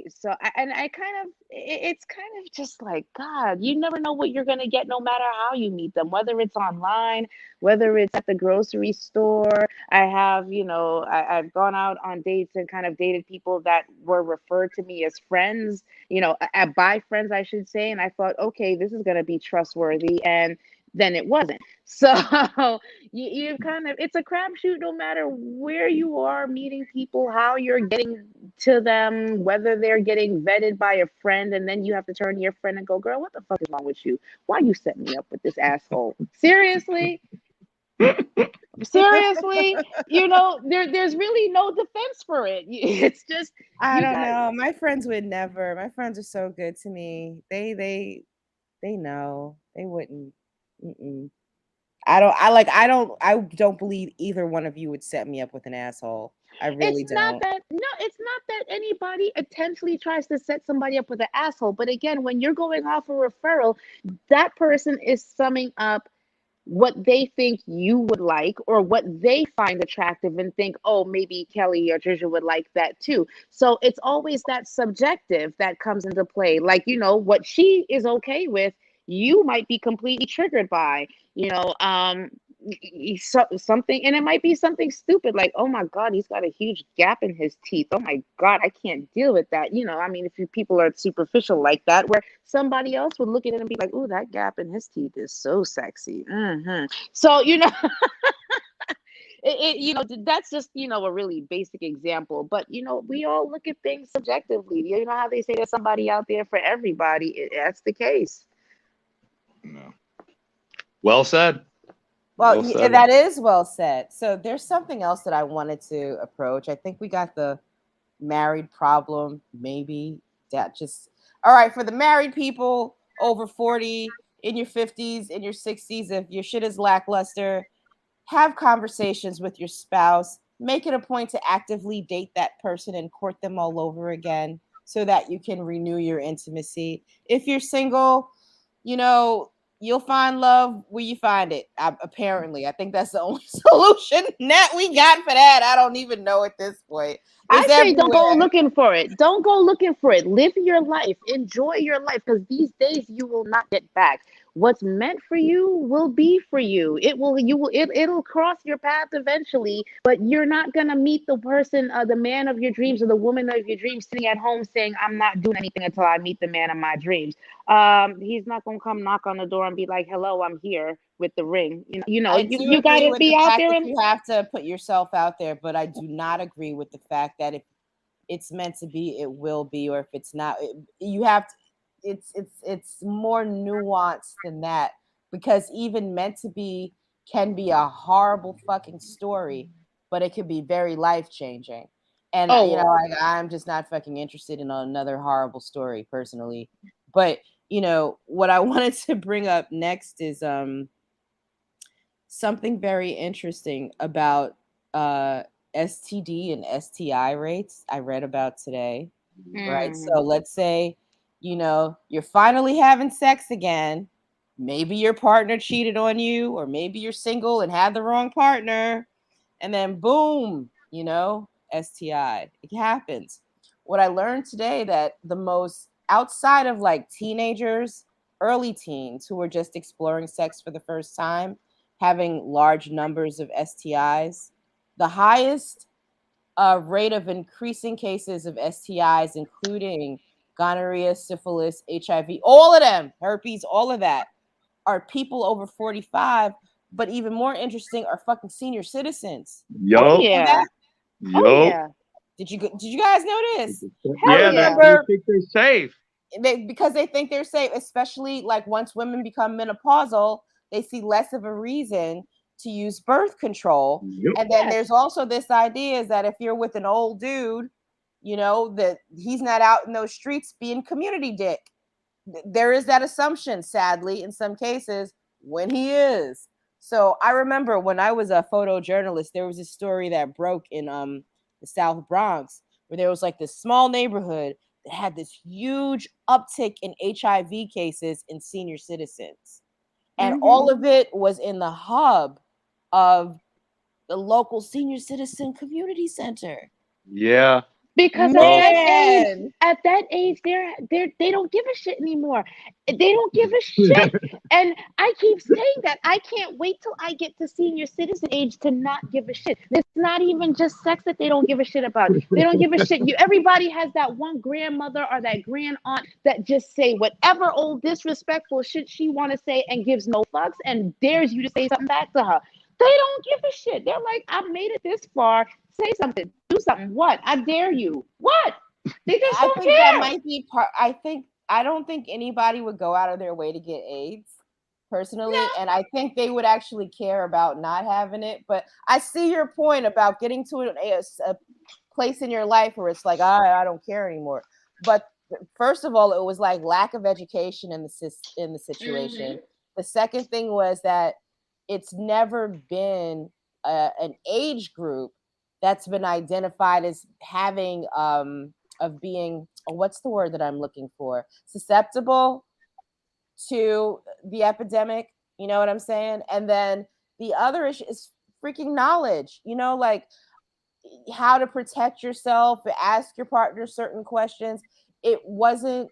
so and I kind of it's kind of just like God, you never know what you're gonna get no matter how you meet them, whether it's online, whether it's at the grocery store. I have, I've gone out on dates and kind of dated people that were referred to me as friends, by friends, I should say. And I thought, okay, this is going to be trustworthy. And then it wasn't. So you kind of, it's a crapshoot no matter where you are meeting people, how you're getting to them, whether they're getting vetted by a friend. And then you have to turn to your friend and go, girl, what the fuck is wrong with you? Why you set me up with this asshole? Seriously? Seriously, there's really no defense for it. It's just I you don't got. know. My friends would never. My friends are so good to me. They know. They wouldn't. Mm-mm. I don't. I like. I don't. I don't believe either one of you would set me up with an asshole. I It's really not don't. that no, it's not that anybody intentionally tries to set somebody up with an asshole. But again, when you're going off a referral, that person is summing up what they think you would like or what they find attractive and think, oh, maybe Kelly or Trisha would like that too. So it's always that subjective that comes into play. Like, what she is okay with, you might be completely triggered by, something, and it might be something stupid like, oh my God, he's got a huge gap in his teeth. Oh my God, I can't deal with that. I mean, if people are superficial like that, where somebody else would look at it and be like, oh, that gap in his teeth is so sexy. So, that's just, a really basic example. But, we all look at things subjectively. You know how they say there's somebody out there for everybody? That's the case. No. Well said. Well, Well said. that is well said. So there's something else that I wanted to approach. I think we got the married problem, maybe that just all right for the married people over 40, in your 50s, in your 60s. If your shit is lackluster, have conversations with your spouse. Make it a point to actively date that person and court them all over again so that you can renew your intimacy. If you're single, you know, you'll find love where you find it. Apparently, I think that's the only solution that we got for that. I don't even know at this point. I It's say don't go everywhere. looking for it. Don't go looking for it. Live your life. Enjoy your life, because these days you will not get back. What's meant for you will be for you. It'll cross your path eventually, but you're not gonna meet the person, the man of your dreams or the woman of your dreams sitting at home saying, I'm not doing anything until I meet the man of my dreams. He's not gonna come knock on the door and be like, hello, I'm here with the ring. I do You agree gotta with the be out fact there that and you have to put yourself out there, but I do not agree with the fact that if it's meant to be, it will be, or if it's not, you have to. It's more nuanced than that, because even meant to be can be a horrible fucking story, but it can be very life changing. And oh, I'm just not fucking interested in another horrible story personally. But what I wanted to bring up next is something very interesting about STD and STI rates I read about today, right? So let's say, you're finally having sex again. Maybe your partner cheated on you, or maybe you're single and had the wrong partner. And then, boom, you know, STI. It happens. What I learned today that the most outside of like teenagers, early teens who are just exploring sex for the first time, having large numbers of STIs, the highest rate of increasing cases of STIs, including gonorrhea, syphilis, HIV, all of them, herpes, all of that, are people over 45. But even more interesting are fucking senior citizens. Oh Yup. yeah. Oh Yup. yeah. Did you guys notice? Hell I Yeah, yeah. they remember think they're safe. because they think they're safe, especially like once women become menopausal, they see less of a reason to use birth control. Yep. And then Yes. there's also this idea is that if you're with an old dude, you know, that he's not out in those streets being community dick. There is that assumption, sadly, in some cases, when he is. So I remember when I was a photojournalist, there was a story that broke in the South Bronx where there was like this small neighborhood that had this huge uptick in HIV cases in senior citizens. And all of it was in the hub of the local senior citizen community center. Yeah. Because Oh, Man, at that age, they don't give a shit anymore. They don't give a shit. And I keep saying that I can't wait till I get to senior citizen age to not give a shit. It's not even just sex that they don't give a shit about. They don't give a shit. Everybody has that one grandmother or that grand aunt that just say whatever old disrespectful shit she want to say and gives no fucks and dares you to say something back to her. They don't give a shit. They're like, I've made it this far. Say something. Do something. What? I dare you. What? They just I don't think that care. might be part. I don't think anybody would go out of their way to get AIDS personally, and I think they would actually care about not having it. But I see your point about getting to a place in your life where it's like, I don't care anymore. But first of all, it was like lack of education in the situation. The second thing was that it's never been an age group that's been identified as having of being what's the word that I'm looking for, susceptible to the epidemic, you know what I'm saying? And then the other issue is freaking knowledge, you know, like how to protect yourself, ask your partner certain questions. It wasn't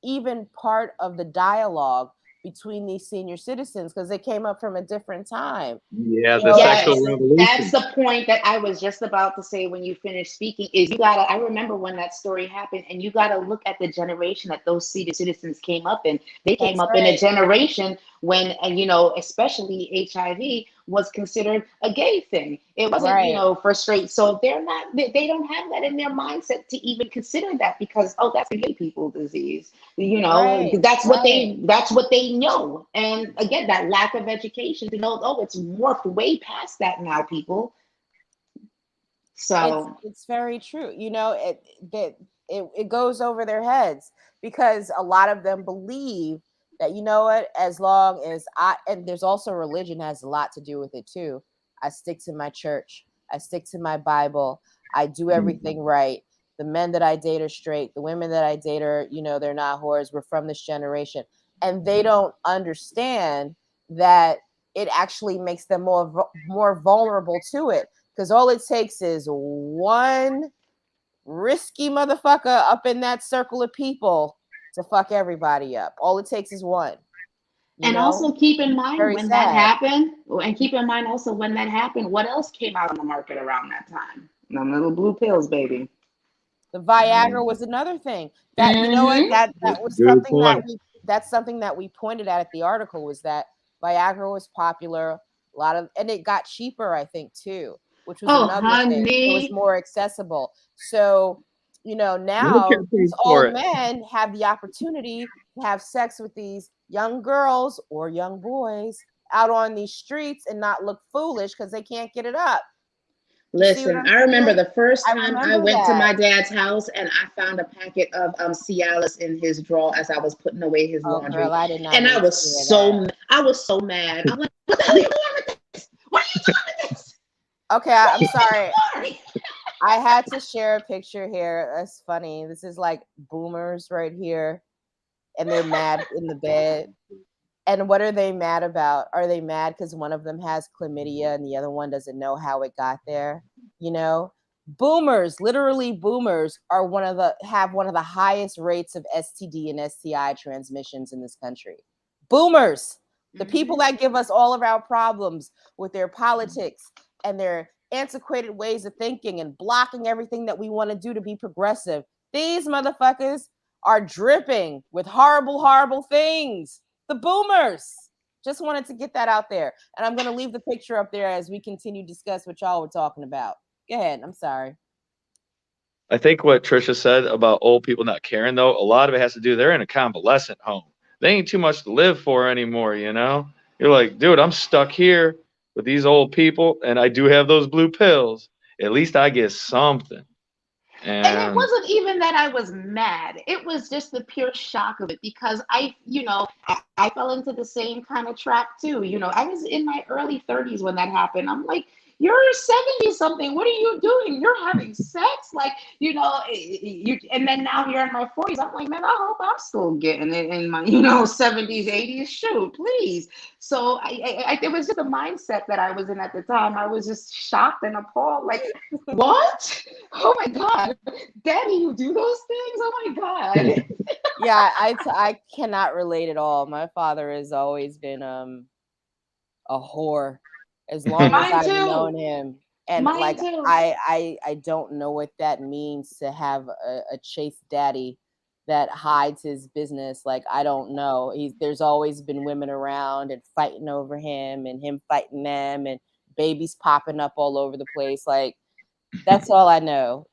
even part of the dialogue between these senior citizens because they came up from a different time. yeah, You the know, sexual Yes, that's revolution. the point that I was just about to say when you finished speaking. Is you gotta. I remember when that story happened, and you gotta look at the generation that those senior citizens came up in. They came that's up in a right. generation when, and especially HIV was considered a gay thing. It wasn't, Right. for straight. So they're not. They don't have that in their mindset to even consider that because that's a gay people disease. Right. Right. That's what they know. And again, that lack of education to know, oh, it's morphed way past that now, people. So It's very true. You know, it goes over their heads because a lot of them believe that you know what, as long as and there's also religion has a lot to do with it too. I stick to my church. I stick to my Bible. I do everything right. The men that I date are straight. The women that I date are, they're not whores. We're from this generation. And they don't understand that it actually makes them more vulnerable to it because all it takes is one risky motherfucker up in that circle of people to fuck everybody up. All it takes is one. You and know, also keep in mind very when that sad. happened, and keep in mind also when that happened, what else came out on the market around that time? Them little blue pills, baby. The Viagra was another thing that you know what Mm-hmm. that was Good something point. that's something that we pointed at the article was that Viagra was popular, a lot of, and it got cheaper, I think too, which was Oh, another thing. It was honey. more accessible. So now Medicare these pays for old it. men have the opportunity to have sex with these young girls or young boys out on these streets and not look foolish because they can't get it up. You see what Listen, I'm I remember saying? the first I time I remember went to that. my dad's house and I found a packet of Cialis in his drawer as I was putting away his Oh, girl, laundry. I did not And need to hear that. I was so mad. I'm like, what the hell are you doing with this? What are you doing with this? Okay, What are I'm you sorry. doing? I had to share a picture here. That's funny. This is like boomers right here, and they're mad in the bed. And what are they mad about? Are they mad because one of them has chlamydia and the other one doesn't know how it got there? You know, boomers, literally boomers, are have one of the highest rates of STD and STI transmissions in this country. Boomers, the people that give us all of our problems with their politics and their antiquated ways of thinking and blocking everything that we want to do to be progressive. These motherfuckers are dripping with horrible, horrible things. The boomers. Just wanted to get that out there. And I'm going to leave the picture up there as we continue to discuss what y'all were talking about. Go ahead. I'm sorry. I think what Trisha said about old people not caring, though, a lot of it has to do, they're in a convalescent home. They ain't too much to live for anymore, you know? You're like, dude, I'm stuck here with these old people, and I do have those blue pills. At least I get something. And it And wasn't even that I was mad. It was just the pure shock of it because I fell into the same kind of trap too. I was in my early 30s when that happened. I'm like, you're 70 something. What are you doing? You're having sex? Like, and then now here in my 40s, I'm like, man, I hope I'm still getting it in my, 70s, 80s. Shoot, please. So it was just a mindset that I was in at the time. I was just shocked and appalled. Like, what? Oh my God. Daddy, you do those things? Oh my God. Yeah, I cannot relate at all. My father has always been a whore as long as I've known him. And Mine like too. I don't know what that means to have a chase daddy that hides his business. Like, I don't know. There's always been women around and fighting over him and him fighting them and babies popping up all over the place. Like, that's all I know,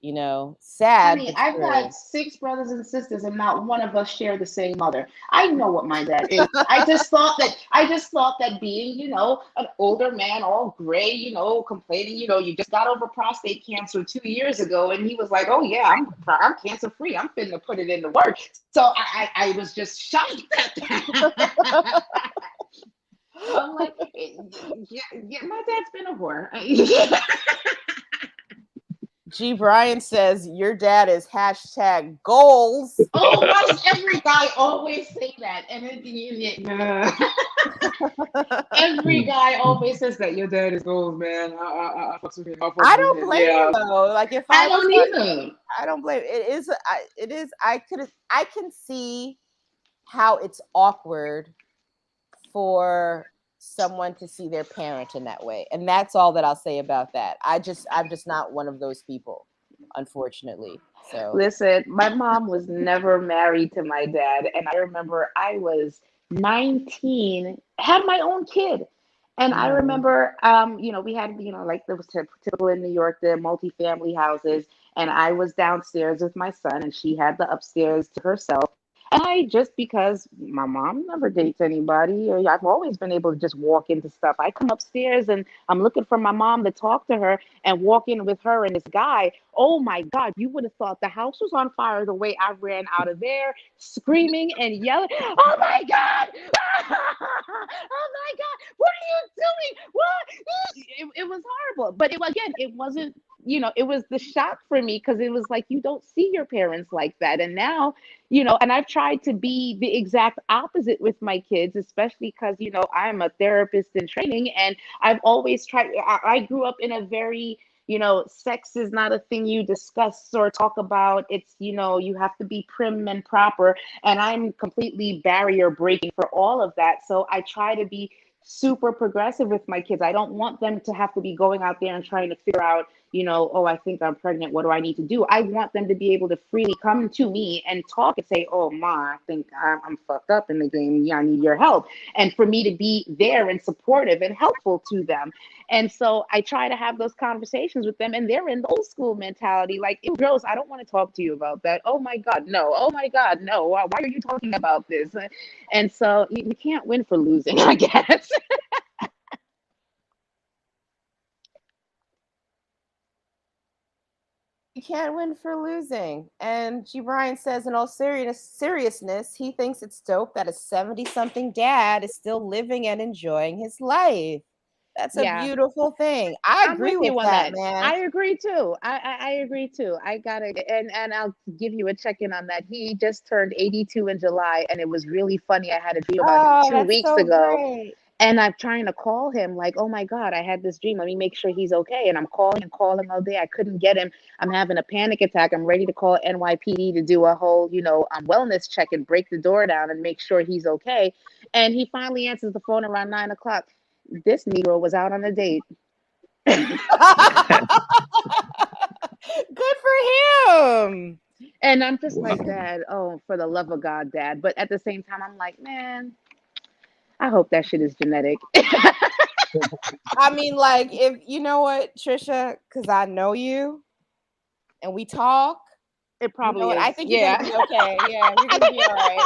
sad. Honey, But I've true. got 6 brothers and sisters, and not one of us share the same mother. I know what my dad is. I just thought that being, an older man, all gray, complaining, you just got over prostate cancer 2 years ago, and he was like, "Oh yeah, I'm cancer free. I'm finna put it in the work." So I was just shocked at that. I'm like, yeah, my dad's been a whore. G. Brian says your dad is #goals. Oh, why does every guy always say that? And every guy always says that your dad is gold, man. I fucks with him. I don't blame him though. Like, if I I was don't either. I don't blame. It is. I can see how it's awkward for someone to see their parent in that way, and that's all that I'll say about that. I'm just not one of those people, unfortunately. So Listen, my mom was never married to my dad, and I remember I was 19, had my own kid. And I remember, we had, like it was typical in New York, the multifamily houses, and I was downstairs with my son, and she had the upstairs to herself. And just because my mom never dates anybody, I've always been able to just walk into stuff. I come upstairs and I'm looking for my mom to talk to her and walk in with her and this guy. Oh my God, you would have thought the house was on fire the way I ran out of there, screaming and yelling. Oh my God! Oh my God! What are you doing? What? It was horrible. But it wasn't, it was the shock for me because it was like, you don't see your parents like that. And now, and I've tried to be the exact opposite with my kids, especially because, I'm a therapist in training, and I've always tried. I grew up in a very, sex is not a thing you discuss or talk about. It's, you have to be prim and proper. And I'm completely barrier breaking for all of that. So I try to be super progressive with my kids. I don't want them to have to be going out there and trying to figure out, oh, I think I'm pregnant. What do I need to do? I want them to be able to freely come to me and talk and say, oh, Ma, I think I'm fucked up in the game. Yeah, I need your help. And for me to be there and supportive and helpful to them. And so I try to have those conversations with them, and they're in the old school mentality. Like, ew, gross, I don't want to talk to you about that. Oh my God, no. Oh my God, no. Why are you talking about this? And so you can't win for losing, I guess. you can't win for losing. And G. Brian says, in all seriousness, he thinks it's dope that a 70-something dad is still living and enjoying his life. That's a Yeah. beautiful thing. I I'm agree with with you on that, that. man. I agree too. I agree too. I gotta and I'll give you a check in on that. He just turned 82 in July, and it was really funny. I had a dream about him Oh, two that's weeks so ago, great. and I'm trying to call him like, oh my God, I had this dream. Let me make sure he's okay. And I'm calling and calling all day. I couldn't get him. I'm having a panic attack. I'm ready to call NYPD to do a whole, wellness check and break the door down and make sure he's okay. And he finally answers the phone around 9 o'clock. This Negro was out on a date. Good for him. And I'm just Wow. like, Dad, oh, for the love of God, Dad. But at the same time, I'm like, man, I hope that shit is genetic. I mean, like, if you know what, Trisha, because I know you and we talk, It you know probably what? I is. think you're gonna Yeah. be okay. Yeah, you're gonna be all right.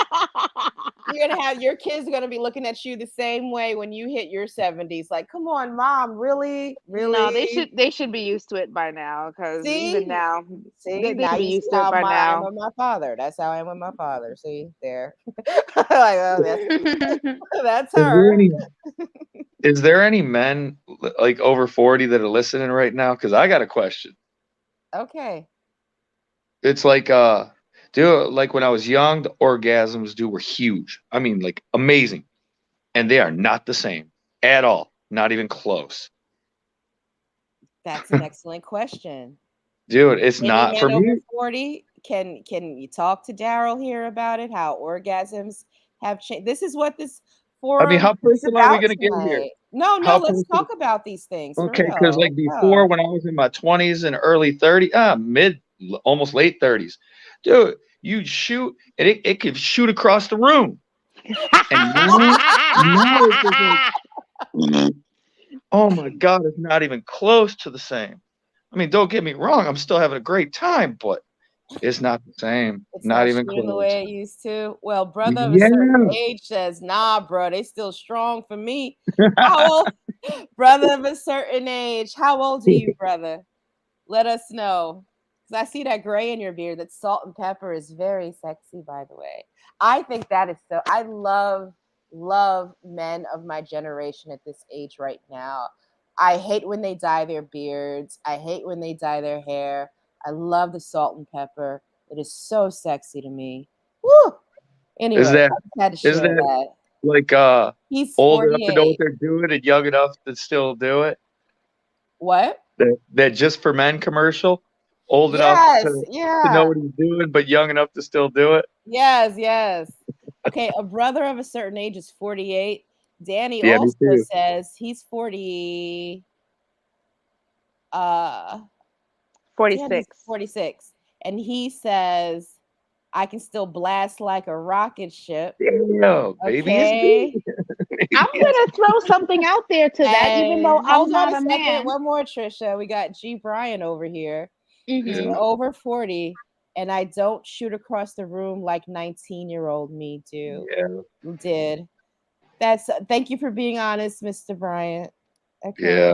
You're gonna have your kids are gonna be looking at you the same way when you hit your 70s. Like, come on, mom, really, No, they really? should they should be used to it by now. Because even See, now, see, they now should be you see used to it how by I am now. with my father. That's how I am with my father. See there, like, oh, that's Is her. there any is there any men like over 40 that are listening right now? Because I got a question. Okay. It's like dude, like when I was young, the orgasms dude were huge. I mean, like amazing. And they are not the same at all. Not even close. That's an excellent question. Dude, it's Any not for man over me. 40, can you talk to Daryl here about it? How orgasms have changed. This is what this I mean, forum how is personal are we about gonna get here? tonight. No, no, How let's personal? talk about these things for Okay, because real. like before, when I was in my 20s and early 30s, mid, almost late 30s, dude, you'd shoot and it could shoot across the room. And now it's just like, oh my God, it's not even close to the same. I mean, don't get me wrong, I'm still having a great time, but it's not the same. It's Not not even shooting the close. way it used to. Well, brother of a certain Yeah. age says, nah, bro, they still strong for me. How old? Brother of a certain age. How old are you, brother? Let us know. Because I see that gray in your beard. That salt and pepper is very sexy, by the way. I think that is so. I love men of my generation at this age right now. I hate when they dye their beards. I hate when they dye their hair. I love the salt and pepper. It is so sexy to me. Woo! Is Anyway, that I just had to is share that that. like He's old enough to know what 48. they're doing and young enough to still do it? What? That just for men commercial? Old enough Yes, to know yeah. what he's doing, but young enough to still do it? Yes, yes. Okay, a brother of a certain age is 48. Danny Yeah, me also too. says he's 40. Uh, Danny's 46. 46. And he says, I can still blast like a rocket ship. Damn, maybe it's Okay. me. I'm Maybe it's gonna throw something out there to that, even though And I'm hold on not a a second. man. One more, Trisha. We got G. Brian over here. He's yeah, Hmm. over 40. And I don't shoot across the room like 19-year-old me do. yeah, Did. That's thank you for being honest, Mr. Bryant. Okay. yeah.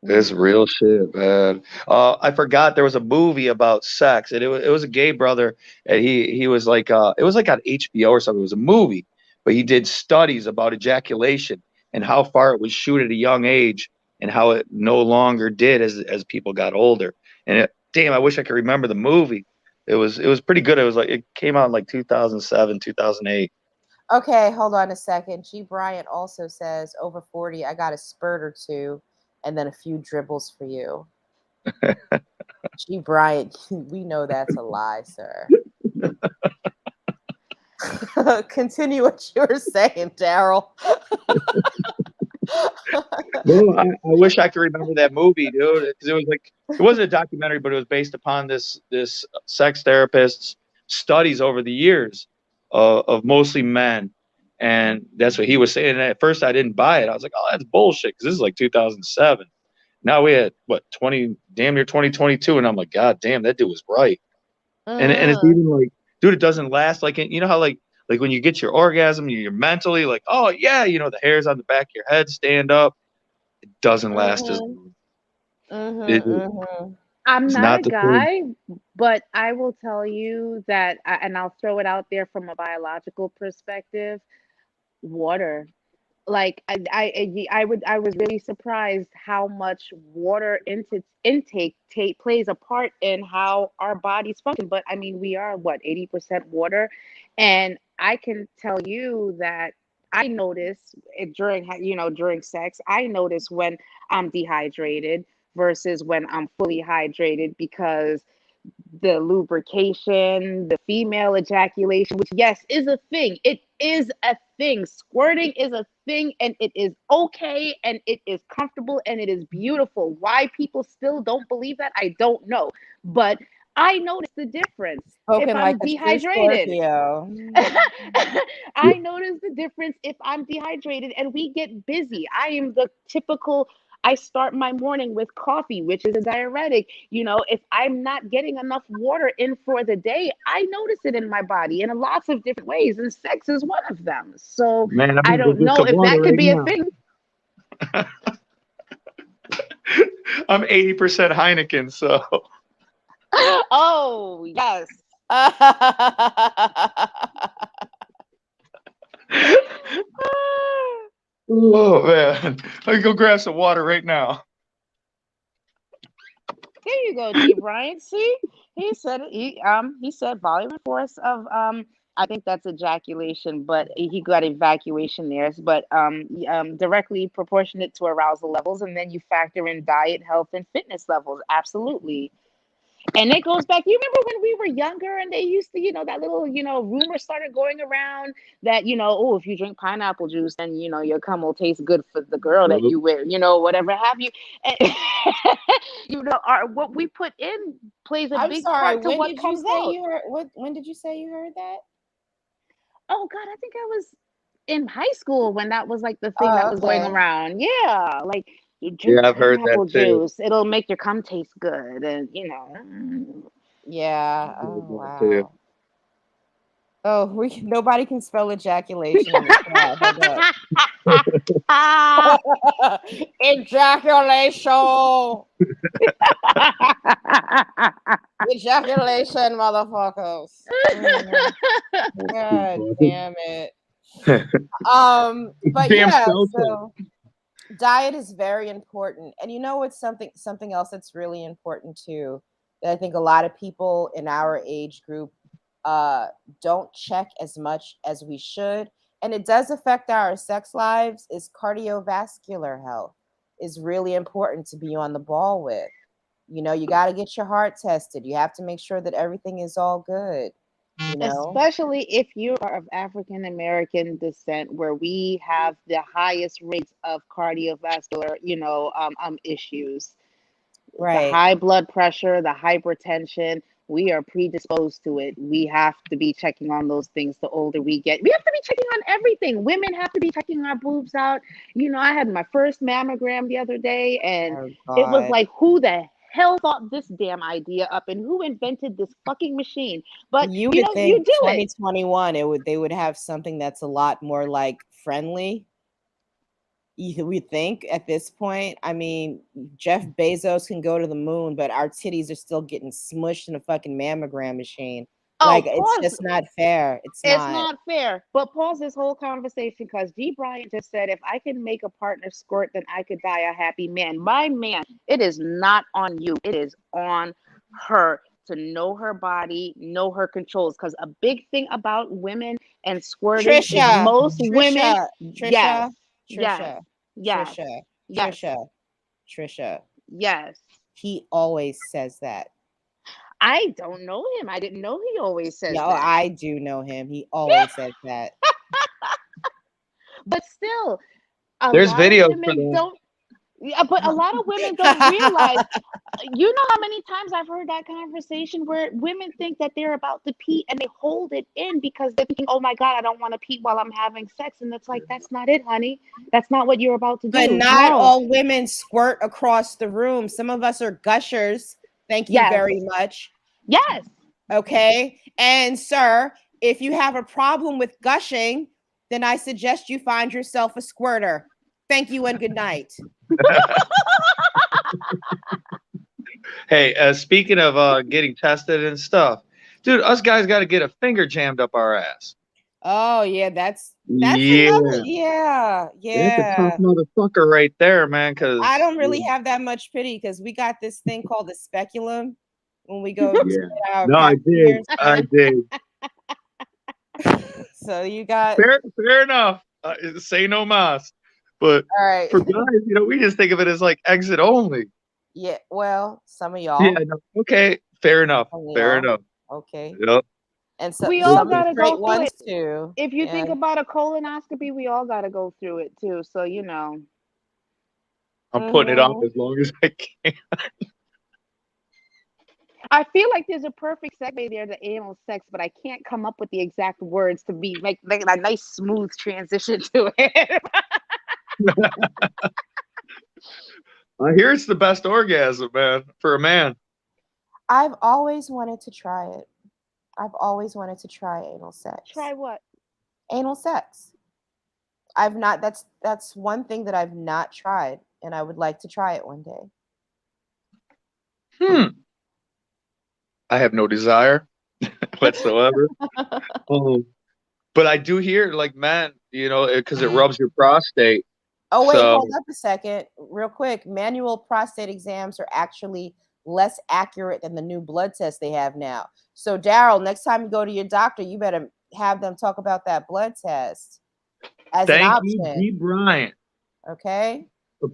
Mhm. It's real shit, man. I forgot there was a movie about sex, and it was a gay brother, and he was like it was like on HBO or something. It was a movie, but he did studies about ejaculation and how far it would shoot at a young age, and how it no longer did as people got older. And damn, I wish I could remember the movie. It was pretty good. It was like it came out in like 2007, 2008. Okay, hold on a second. G. Bryant also says over 40, I got a spurt or two and then a few dribbles for you. G. Bryant, we know that's a lie, sir. Continue what you were saying, Daryl. No, I wish I could remember that movie, dude, because it was like it wasn't a documentary, but it was based upon this sex therapist's studies over the years of mostly men, and that's what he was saying. And at first, I didn't buy it. I was like, "Oh, that's bullshit," because this is like 2007. Now we had what 20, damn near 2022, and I'm like, God damn, that dude was right. And it's Mhm. even like, dude, it doesn't last. Like you know how like when you get your orgasm, you're mentally like, oh yeah, the hairs on the back of your head stand up, doesn't last as Mhm. long. Mhm. It, Mhm. I'm it's not not a the same. guy, but I will tell you that, and I'll throw it out there from a biological perspective. Water. like I was really surprised how much water intake plays a part in how our bodies function. But I mean, we are what, 80% water, and I can tell you that I notice it during during sex. I notice when I'm dehydrated versus when I'm fully hydrated, because the lubrication, the female ejaculation, which, yes, is a thing. It is a thing. Squirting is a thing, and it is okay, and it is comfortable, and it is beautiful. Why people still don't believe that, I don't know. But I notice the difference if Spoken like I'm a true dehydrated. Scorpio. I notice the difference if I'm dehydrated and we get busy. I am the typical, I start my morning with coffee, which is a diuretic. If I'm not getting enough water in for the day, I notice it in my body in lots of different ways, and sex is one of them. So Man, I'm I gonna go don't get know some if water that could right be a now. thing. I'm 80% Heineken, so Oh, yes. oh man, I can go grab some water right now. There you go, D. Bryant. See, he said it. He said volume and force of I think that's ejaculation, but he got evacuation there. But directly proportionate to arousal levels, and then you factor in diet, health, and fitness levels. Absolutely. And it goes back. You remember when we were younger and they used to, that little, rumor started going around that, oh, if you drink pineapple juice, then, your cum will taste good for the girl that Nope. you with, whatever have you. And, what we put in plays a I'm big sorry. part to When what did you comes say out. you heard what when did you say you heard that? Oh God, I think I was in high school when that was like the thing that Oh, was going okay. around. Yeah, like you Yeah, drink I've heard that pineapple too. juice, it'll make your cum taste good, and Yeah. I've heard Oh that too. wow. Oh, nobody can spell ejaculation in the chat. Hold Ah. up. Ejaculation. Ejaculation, motherfuckers. God damn it. But Damn yeah, spell check. so diet is very important. And you know it's something else that's really important too, that I think a lot of people in our age group uh don't check as much as we should. And it does affect our sex lives, is cardiovascular health is really important to be on the ball with. You got to get your heart tested. You have to make sure that everything is all good, you know? Especially if you are of African American descent, where we have the highest rates of cardiovascular, issues. The Right. high blood pressure, the hypertension, we are predisposed to it. We have to be checking on those things the older we get. We have to be checking on everything. Women have to be checking our boobs out. I had my first mammogram the other day, and Oh it was God. like, who the hell thought this damn idea up, and who invented this fucking machine? But You would you think do it. 2021 they would have something that's a lot more like friendly. We think at this point. I mean, Jeff Bezos can go to the moon, but our titties are still getting smushed in a fucking mammogram machine. Like Oh, it's pause. just not fair. It's It's not. not fair. But pause this whole conversation, because G. Bryant just said, if I can make a partner squirt, then I could die a happy man. My man, it is not on you. It is on her to know her body, know her controls. Because a big thing about women and squirting is Trisha, most women, Trisha, yes, Trisha, yes, Trisha, yes, Trisha, yes, Trisha, Trisha. yes. He always says that. I don't know him. I didn't know he always says Yeah, that. I do know him. He always says that. But still, a There's lot of videos for women that. don't. Yeah, but a lot of women don't realize. You know how many times I've heard that conversation where women think that they're about to pee and they hold it in because they're thinking, oh my God, I don't want to pee while I'm having sex. And it's like, that's not it, honey. That's not what you're about to But do. not No. all women squirt across the room. Some of us are gushers. Thank you Yes. very much. Yes. Okay. And, sir, if you have a problem with gushing, then I suggest you find yourself a squirter. Thank you and good night. Hey, speaking of getting tested and stuff, dude, us guys got to get a finger jammed up our ass. Oh yeah, that's Yeah, another. Yeah, that's a tough yeah. motherfucker right there, man. I Cause don't really have that much pity because we got this thing called the speculum when we go to yeah, get our no, I pap did, smears. I did. So you got Fair enough. Say no mas. But all right. for guys, we just think of it as like exit only. Yeah, well, some of Yeah, y'all, no, okay, fair enough. some of Fair y'all, enough. okay, Yep. and so We all some Listen, gotta straight go through ones it. too. If you think And about a colonoscopy, we all gotta go through it too. So I'm putting it off mhm. as long as I can. I feel like there's a perfect segue there to anal sex, but I can't come up with the exact words to be like a nice smooth transition to it. I hear it's the best orgasm, man, for a man. I've always wanted to try it. I've always wanted to try anal sex. Try what? Anal sex. I've not. That's one thing that I've not tried, and I would like to try it one day. Hmm. I have no desire whatsoever. Um, but I do hear like men, because it rubs your prostate. Oh wait, So hold up a second, real quick. Manual prostate exams are actually less accurate than the new blood test they have now. So Daryl, next time you go to your doctor, you better have them talk about that blood test as an thank you, option. G. Bryant. Okay.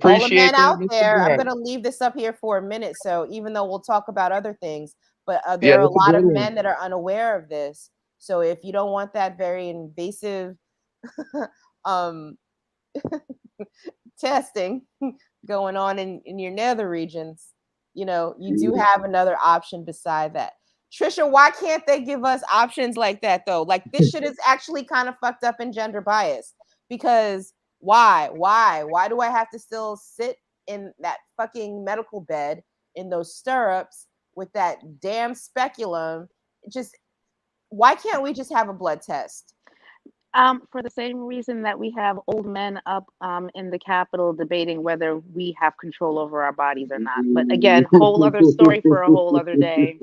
All the Appreciate men that, out Mr. there, I'm Bryant. going to leave this up here for a minute. So even though we'll talk about other things, but Yeah, there are a that's a lot good of one. men that are unaware of this. So if you don't want that very invasive um, testing going on in your nether regions, you do have another option beside that. Trisha, why can't they give us options like that though? Like this shit is actually kind of fucked up and gender biased because why do I have to still sit in that fucking medical bed in those stirrups with that damn speculum? Just why can't we just have a blood test? For the same reason that we have old men up in the Capitol debating whether we have control over our bodies or not. But again, whole other story for a whole other day.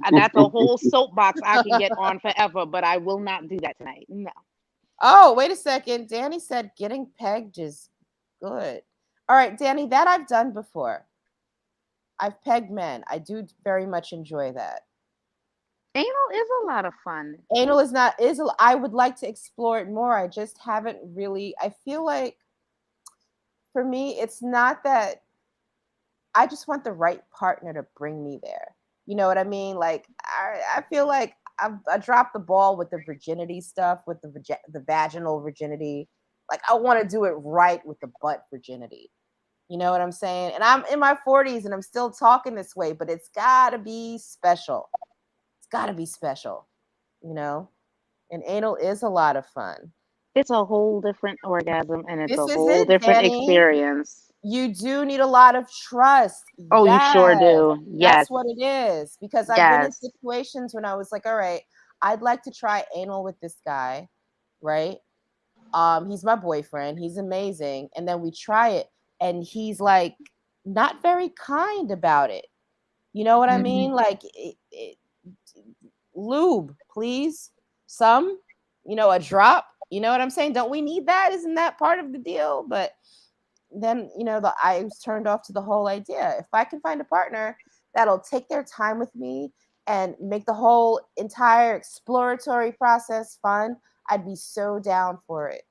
And that's a whole soapbox I can get on forever, but I will not do that tonight. No. Oh, wait a second. Danny said getting pegged is good. All right, Danny, that I've done before. I've pegged men. I do very much enjoy that. Anal is a lot of fun. Anal is not is I would like to explore it more. I just haven't really. I feel like for me it's not that I just want the right partner to bring me there. You know what I mean? Like I feel like I dropped the ball with the virginity stuff, with the vaginal virginity. Like I want to do it right with the butt virginity. You know what I'm saying? And I'm in my 40s and I'm still talking this way, but it's got to be special. It's got to be special, you know? And anal is a lot of fun. It's a whole different orgasm and it's This a is whole it, different Danny. experience. You do need a lot of trust. Oh, you sure Yes, do. that's Yes. what it is. Because I've been in Yes. situations when I was like, all right, I'd like to try anal with this guy, right? He's my boyfriend. He's amazing. And then we try it, and he's like not very kind about it. You know what I mean? Like lube, please. Some, a drop. You know what I'm saying? Don't we need that? Isn't that part of the deal? But then I was turned off to the whole idea. If I can find a partner that'll take their time with me and make the whole entire exploratory process fun, I'd be so down for it.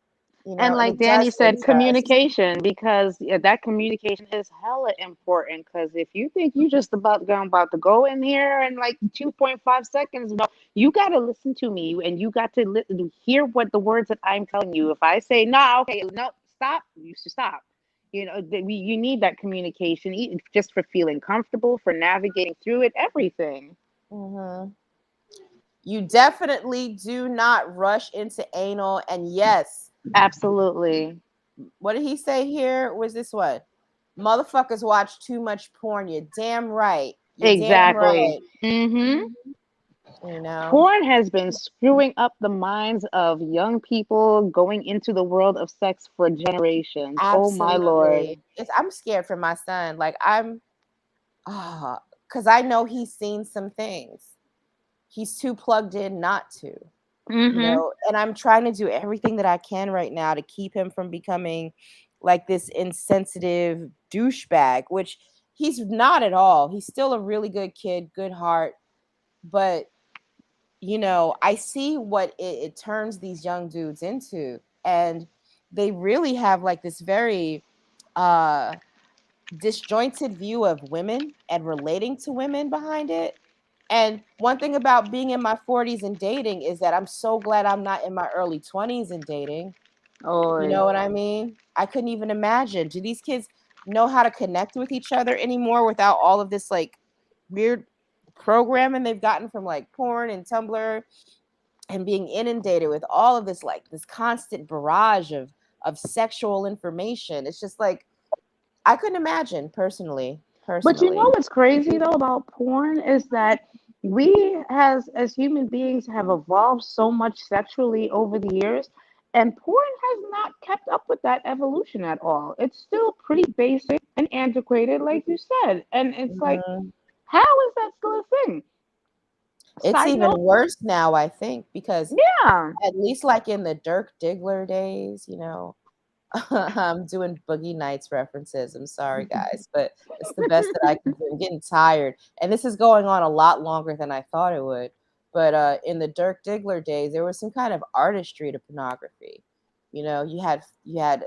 And And like it does Danny take said, trust. communication, because that communication is hella important. Because if you think you just about to go in here in like 2.5 seconds, no, you got to listen to me and you got to hear what the words that I'm telling you. If I say no, okay, no, stop, you should stop. You need that communication just for feeling comfortable, for navigating through it, everything. Mhm. You definitely do not rush into anal. And yes, Absolutely. what did he say here? Was this what? Motherfuckers watch too much porn. You're damn right. You're damn Exactly. right. Mm-hmm. You know? Porn has been screwing up the minds of young people going into the world of sex for generations. Oh my lord. Absolutely. I'm scared for my son. Like because I know he's seen some things. He's too plugged in not to. Mm-hmm. And I'm trying to do everything that I can right now to keep him from becoming like this insensitive douchebag, which he's not at all. He's still a really good kid, good heart, but I see what it turns these young dudes into, and they really have like this very uh disjointed view of women and relating to women behind it. And one thing about being in my 40s and dating is that I'm so glad I'm not in my early 20s and dating. You Or know what I mean? I couldn't even imagine. Do these kids know how to connect with each other anymore without all of this like weird programming they've gotten from like porn and Tumblr and being inundated with all of this like this constant barrage of sexual information? It's just like I couldn't imagine personally. But you know Personally. what's crazy though about porn is that we as human beings have evolved so much sexually over the years, and porn has not kept up with that evolution at all. It's still pretty basic and antiquated, like you said. And it's like, Mhm. how is that still a thing? It's Side even note, worse now, I think, because yeah. at least like in the Dirk Diggler days, I'm doing Boogie Nights references. I'm sorry, guys, but it's the best that I can do. I'm getting tired, and this is going on a lot longer than I thought it would. But in the Dirk Diggler days, there was some kind of artistry to pornography. You had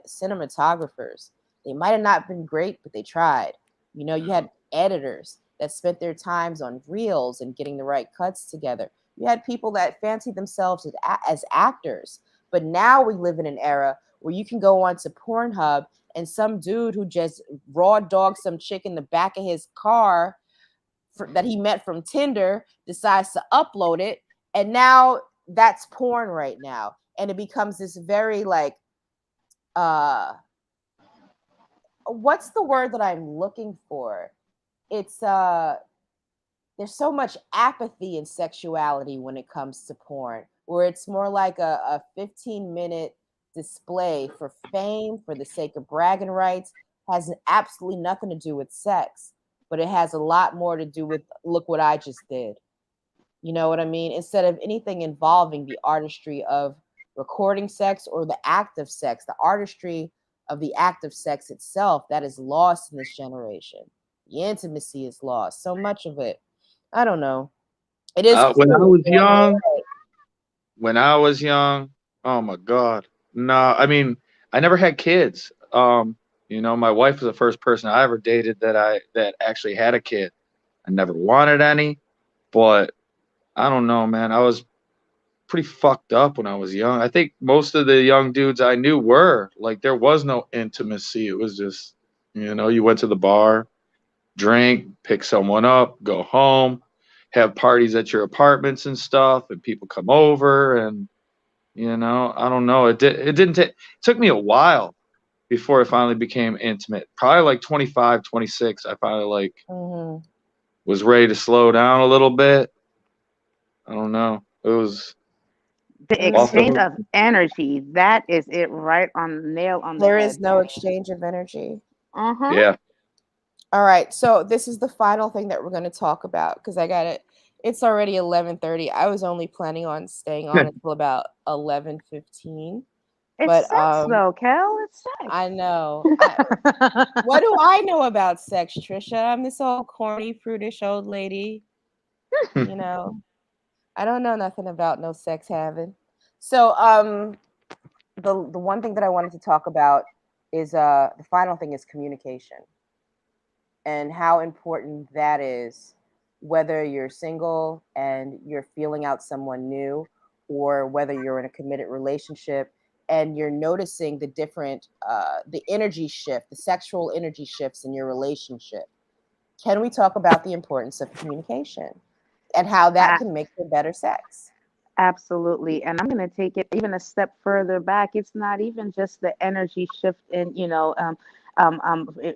cinematographers. They might have not been great, but they tried. You had editors that spent their times on reels and getting the right cuts together. You had people that fancied themselves as actors. But now we live in an era where you can go onto Pornhub and some dude who just raw dogged some chick in the back of his car that he met from Tinder decides to upload it. And now that's porn right now. And it becomes this very like, what's the word that I'm looking for? It's there's so much apathy in sexuality when it comes to porn, where it's more like a 15-minute display for fame, for the sake of bragging rights, has absolutely nothing to do with sex, but it has a lot more to do with look what I just did. You know what I mean? Instead of anything involving the artistry of recording sex or the act of sex, the artistry of the act of sex itself that is lost in this generation. The intimacy is lost. So much of it. I don't know. It is When I cool. was young, when I was young, oh my God. No, I mean, I never had kids. My wife was the first person I ever dated that actually had a kid. I never wanted any, but I don't know, man. I was pretty fucked up when I was young. I think most of the young dudes I knew were like there was no intimacy. It was just, you went to the bar, drink, pick someone up, go home, have parties at your apartments and stuff, and people come over and I don't know. It took me a while before it finally became intimate. Probably like 25, 26, I finally like Mhm. was ready to slow down a little bit. I don't know. It was The off the Mhm. exchange hook. of energy, that is it right on the nail on the There is head. no exchange of energy. Uh-huh. Yeah. All right. So this is the final thing that we're going to talk about because I got it. It's already 11:30. I was only planning on staying on until about 11:15. It's But sex though, Kel. It's I know. sex. What do I know about sex, Trisha? I'm this old corny, prudish old lady. You know, I don't know nothing about no sex having. So, the one thing that I wanted to talk about is the final thing is communication and how important that is, whether you're single and you're feeling out someone new, or whether you're in a committed relationship and you're noticing the different, the energy shift, the sexual energy shifts in your relationship. Can we talk about the importance of communication and how that can make for better sex? Absolutely. And I'm going to take it even a step further back. It's not even just the energy shift in,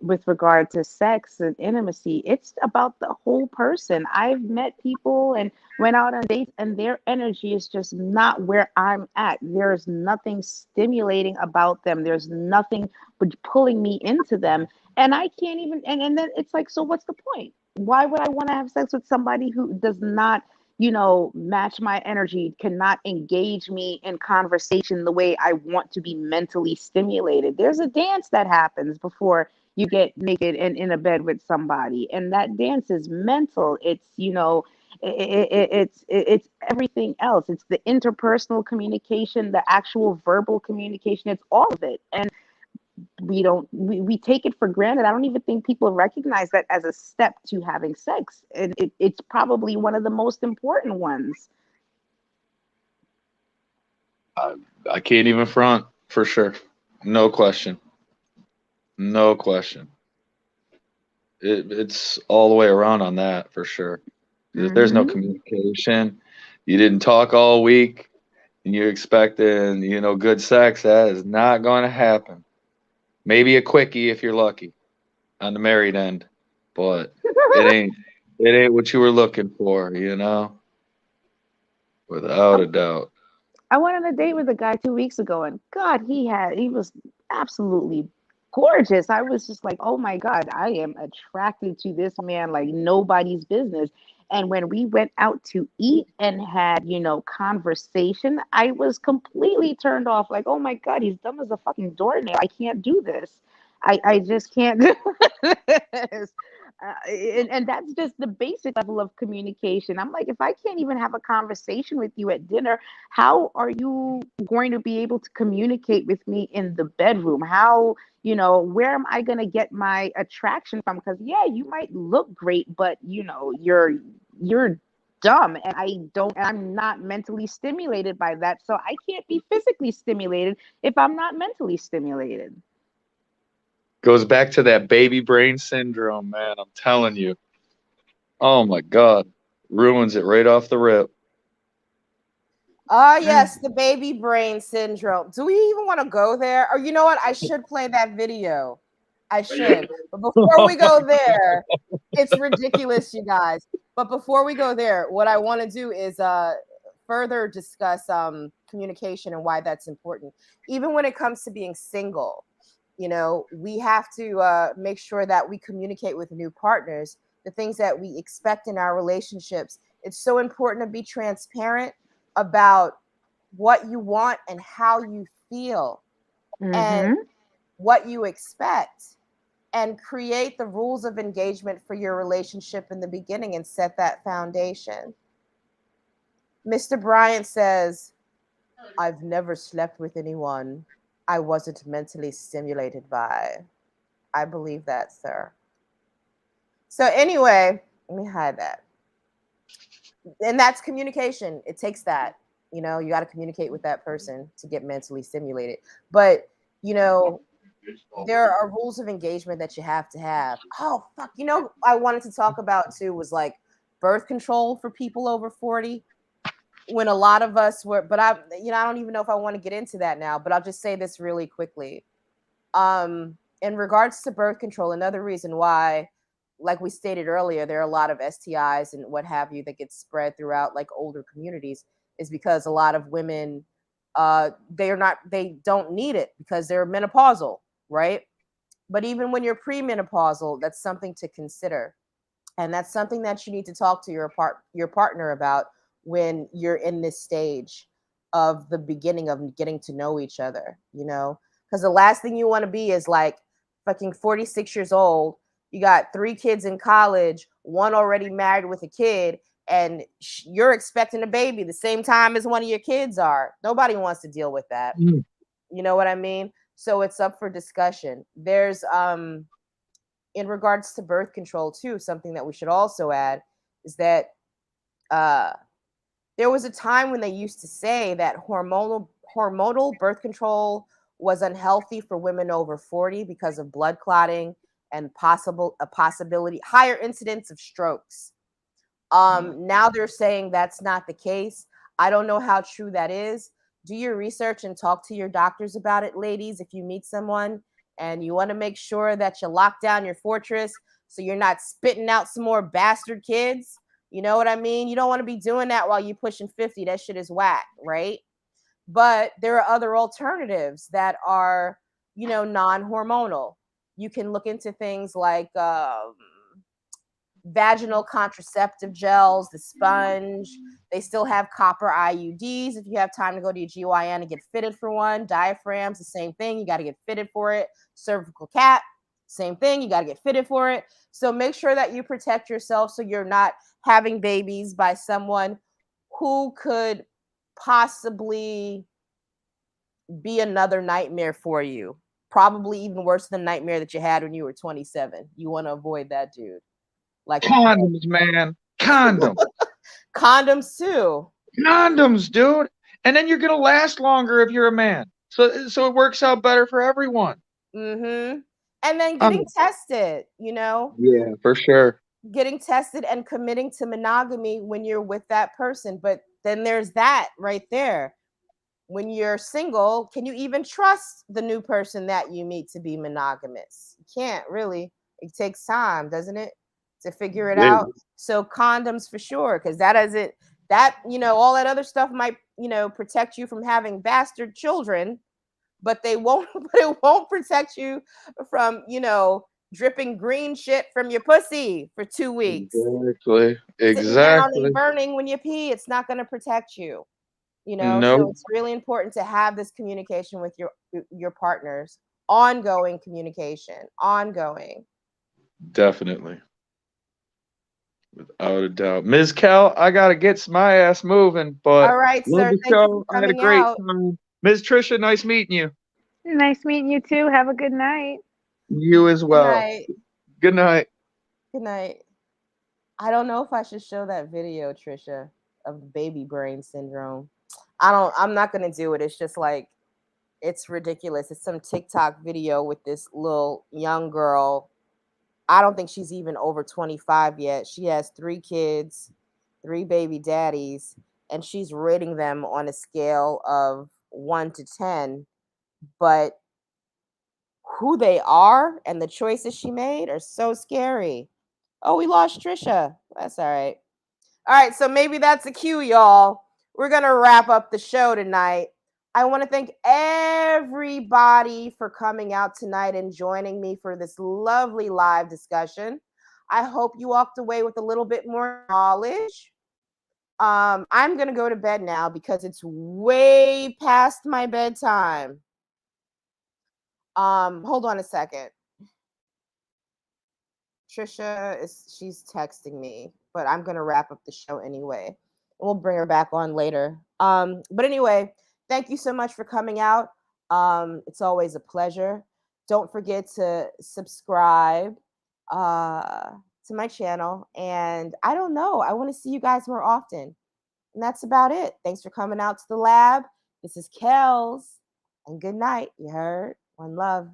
with regard to sex and intimacy. It's about the whole person. I've met people and went out on dates, and their energy is just not where I'm at. There's nothing stimulating about them. There's nothing but pulling me into them. And I can't even, and then it's like, so what's the point? Why would I want to have sex with somebody who does not match my energy, cannot engage me in conversation the way I want to be mentally stimulated. There's a dance that happens before you get naked and in a bed with somebody, and that dance is mental. It's everything else. It's the interpersonal communication, the actual verbal communication. It's all of it, and we take it for granted. I don't even think people recognize that as a step to having sex, and it's probably one of the most important ones. I can't even front for sure. No question. No question. It's all the way around on that for sure. If there's no Hmm. communication, you didn't talk all week, and you're expecting, good sex, that is not going to happen. Maybe a quickie if you're lucky on the married end, but it ain't it ain't what you were looking for, without a doubt. I went on a date with a guy 2 weeks ago, and God, he was absolutely gorgeous. I was just like, oh my God, I am attracted to this man like nobody's business. And when we went out to eat and had, conversation, I was completely turned off. Like, oh my God, he's dumb as a fucking doornail. I can't do this. I just can't do this. And that's just the basic level of communication. I'm like, if I can't even have a conversation with you at dinner, how are you going to be able to communicate with me in the bedroom? Where am I going to get my attraction from? Because yeah, you might look great, but you're dumb, and I'm not mentally stimulated by that. So I can't be physically stimulated if I'm not mentally stimulated. Goes back to that baby brain syndrome, man. I'm telling you. Oh my God. Ruins it right off the rip. Ah, yes, the baby brain syndrome. Do we even want to go there? Or you know what? I should play that video. I should. But before we go there, it's ridiculous, you guys. But before we go there, what I want to do is further discuss communication and why that's important. Even when it comes to being single, we have to make sure that we communicate with new partners the things that we expect in our relationships. It's so important to be transparent about what you want and how you feel and Mm-hmm. what you expect, and create the rules of engagement for your relationship in the beginning and set that foundation. Mr. Bryant says, I've never slept with anyone I wasn't mentally stimulated by. I believe that, sir. So, anyway, let me hide that. And that's communication. It takes that. You got to communicate with that person to get mentally stimulated. But, you know, there are rules of engagement that you have to have. Oh, fuck. I wanted to talk about too was like birth control for people over 40, when a lot of us were, but I don't even know if I want to get into that now, but I'll just say this really quickly. In regards to birth control, another reason why, like we stated earlier, there are a lot of STIs and what have you that get spread throughout like older communities is because a lot of women, they don't need it because they're menopausal, right? But even when you're premenopausal, that's something to consider, and that's something that you need to talk to your partner about when you're in this stage of the beginning of getting to know each other. Because the last thing you want to be is like fucking 46 years old. You got 3 kids in college, one already married with a kid, and you're expecting a baby the same time as one of your kids are. Nobody wants to deal with that. Mm. You know what I mean? So it's up for discussion. There's in regards to birth control too, something that we should also add is that uh there was a time when they used to say that hormonal birth control was unhealthy for women over 40 because of blood clotting and a possibility higher incidence of strokes. Now they're saying that's not the case. I don't know how true that is. Do your research and talk to your doctors about it, ladies. If you meet someone and you want to make sure that you lock down your fortress so you're not spitting out some more bastard kids. You know what I mean? You don't want to be doing that while you're pushing 50. That shit is whack, right? But there are other alternatives that are, non hormonal. You can look into things like vaginal contraceptive gels, the sponge. They still have copper IUDs if you have time to go to your GYN and get fitted for one. Diaphragms, the same thing. You got to get fitted for it. Cervical cap, same thing. You got to get fitted for it. So make sure that you protect yourself so you're not having babies by someone who could possibly be another nightmare for you. Probably even worse than the nightmare that you had when you were 27. You want to avoid that dude. Like Condoms, man. Condoms. condoms too. Condoms, dude. And then you're gonna last longer if you're a man. So it works out better for everyone. Mm-hmm. And then getting tested, you know, Yeah, for sure. getting tested and committing to monogamy when you're with that person. But then there's that right there. When you're single, can you even trust the new person that you meet to be monogamous? You can't really. It takes time, doesn't it, to figure it Yeah. out? So condoms for sure, because that isn't that, you know, all that other stuff might, you know, protect you from having bastard children, but they won't, but it won't protect you from, you know, dripping green shit from your pussy for 2 weeks. Exactly. Sitting down Exactly. and burning when you pee, it's not going to protect you. You know, so Nope. it's really important to have this communication with your partners, ongoing communication, ongoing. Definitely. Without a doubt. Ms. Cal, I gotta get my ass moving, but All right, love sir. the Thank you for show. I had a coming great out. time. Ms. Trisha, nice meeting you. Nice meeting you too. Have a good night. You as Good well. night. Good night. Good night. I don't know if I should show that video, Trisha, of the baby brain syndrome. I'm not gonna do it. It's just like it's ridiculous. It's some TikTok video with this little young girl. I don't think she's even over 25 yet. She has 3 kids, 3 baby daddies, and she's rating them on a scale of 1 to 10. But who they are and the choices she made are so scary. Oh, we lost Trisha. That's all right. All right, so maybe that's a cue, y'all. We're going to wrap up the show tonight. I want to thank everybody for coming out tonight and joining me for this lovely live discussion. I hope you walked away with a little bit more knowledge. I'm going to go to bed now because it's way past my bedtime. Hold on a second. She's texting me, but I'm gonna wrap up the show anyway. We'll bring her back on later. But anyway, thank you so much for coming out. It's always a pleasure. Don't forget to subscribe to my channel. And I don't know, I want to see you guys more often. And that's about it. Thanks for coming out to the lab. This is Kels. And good night. You heard? One love.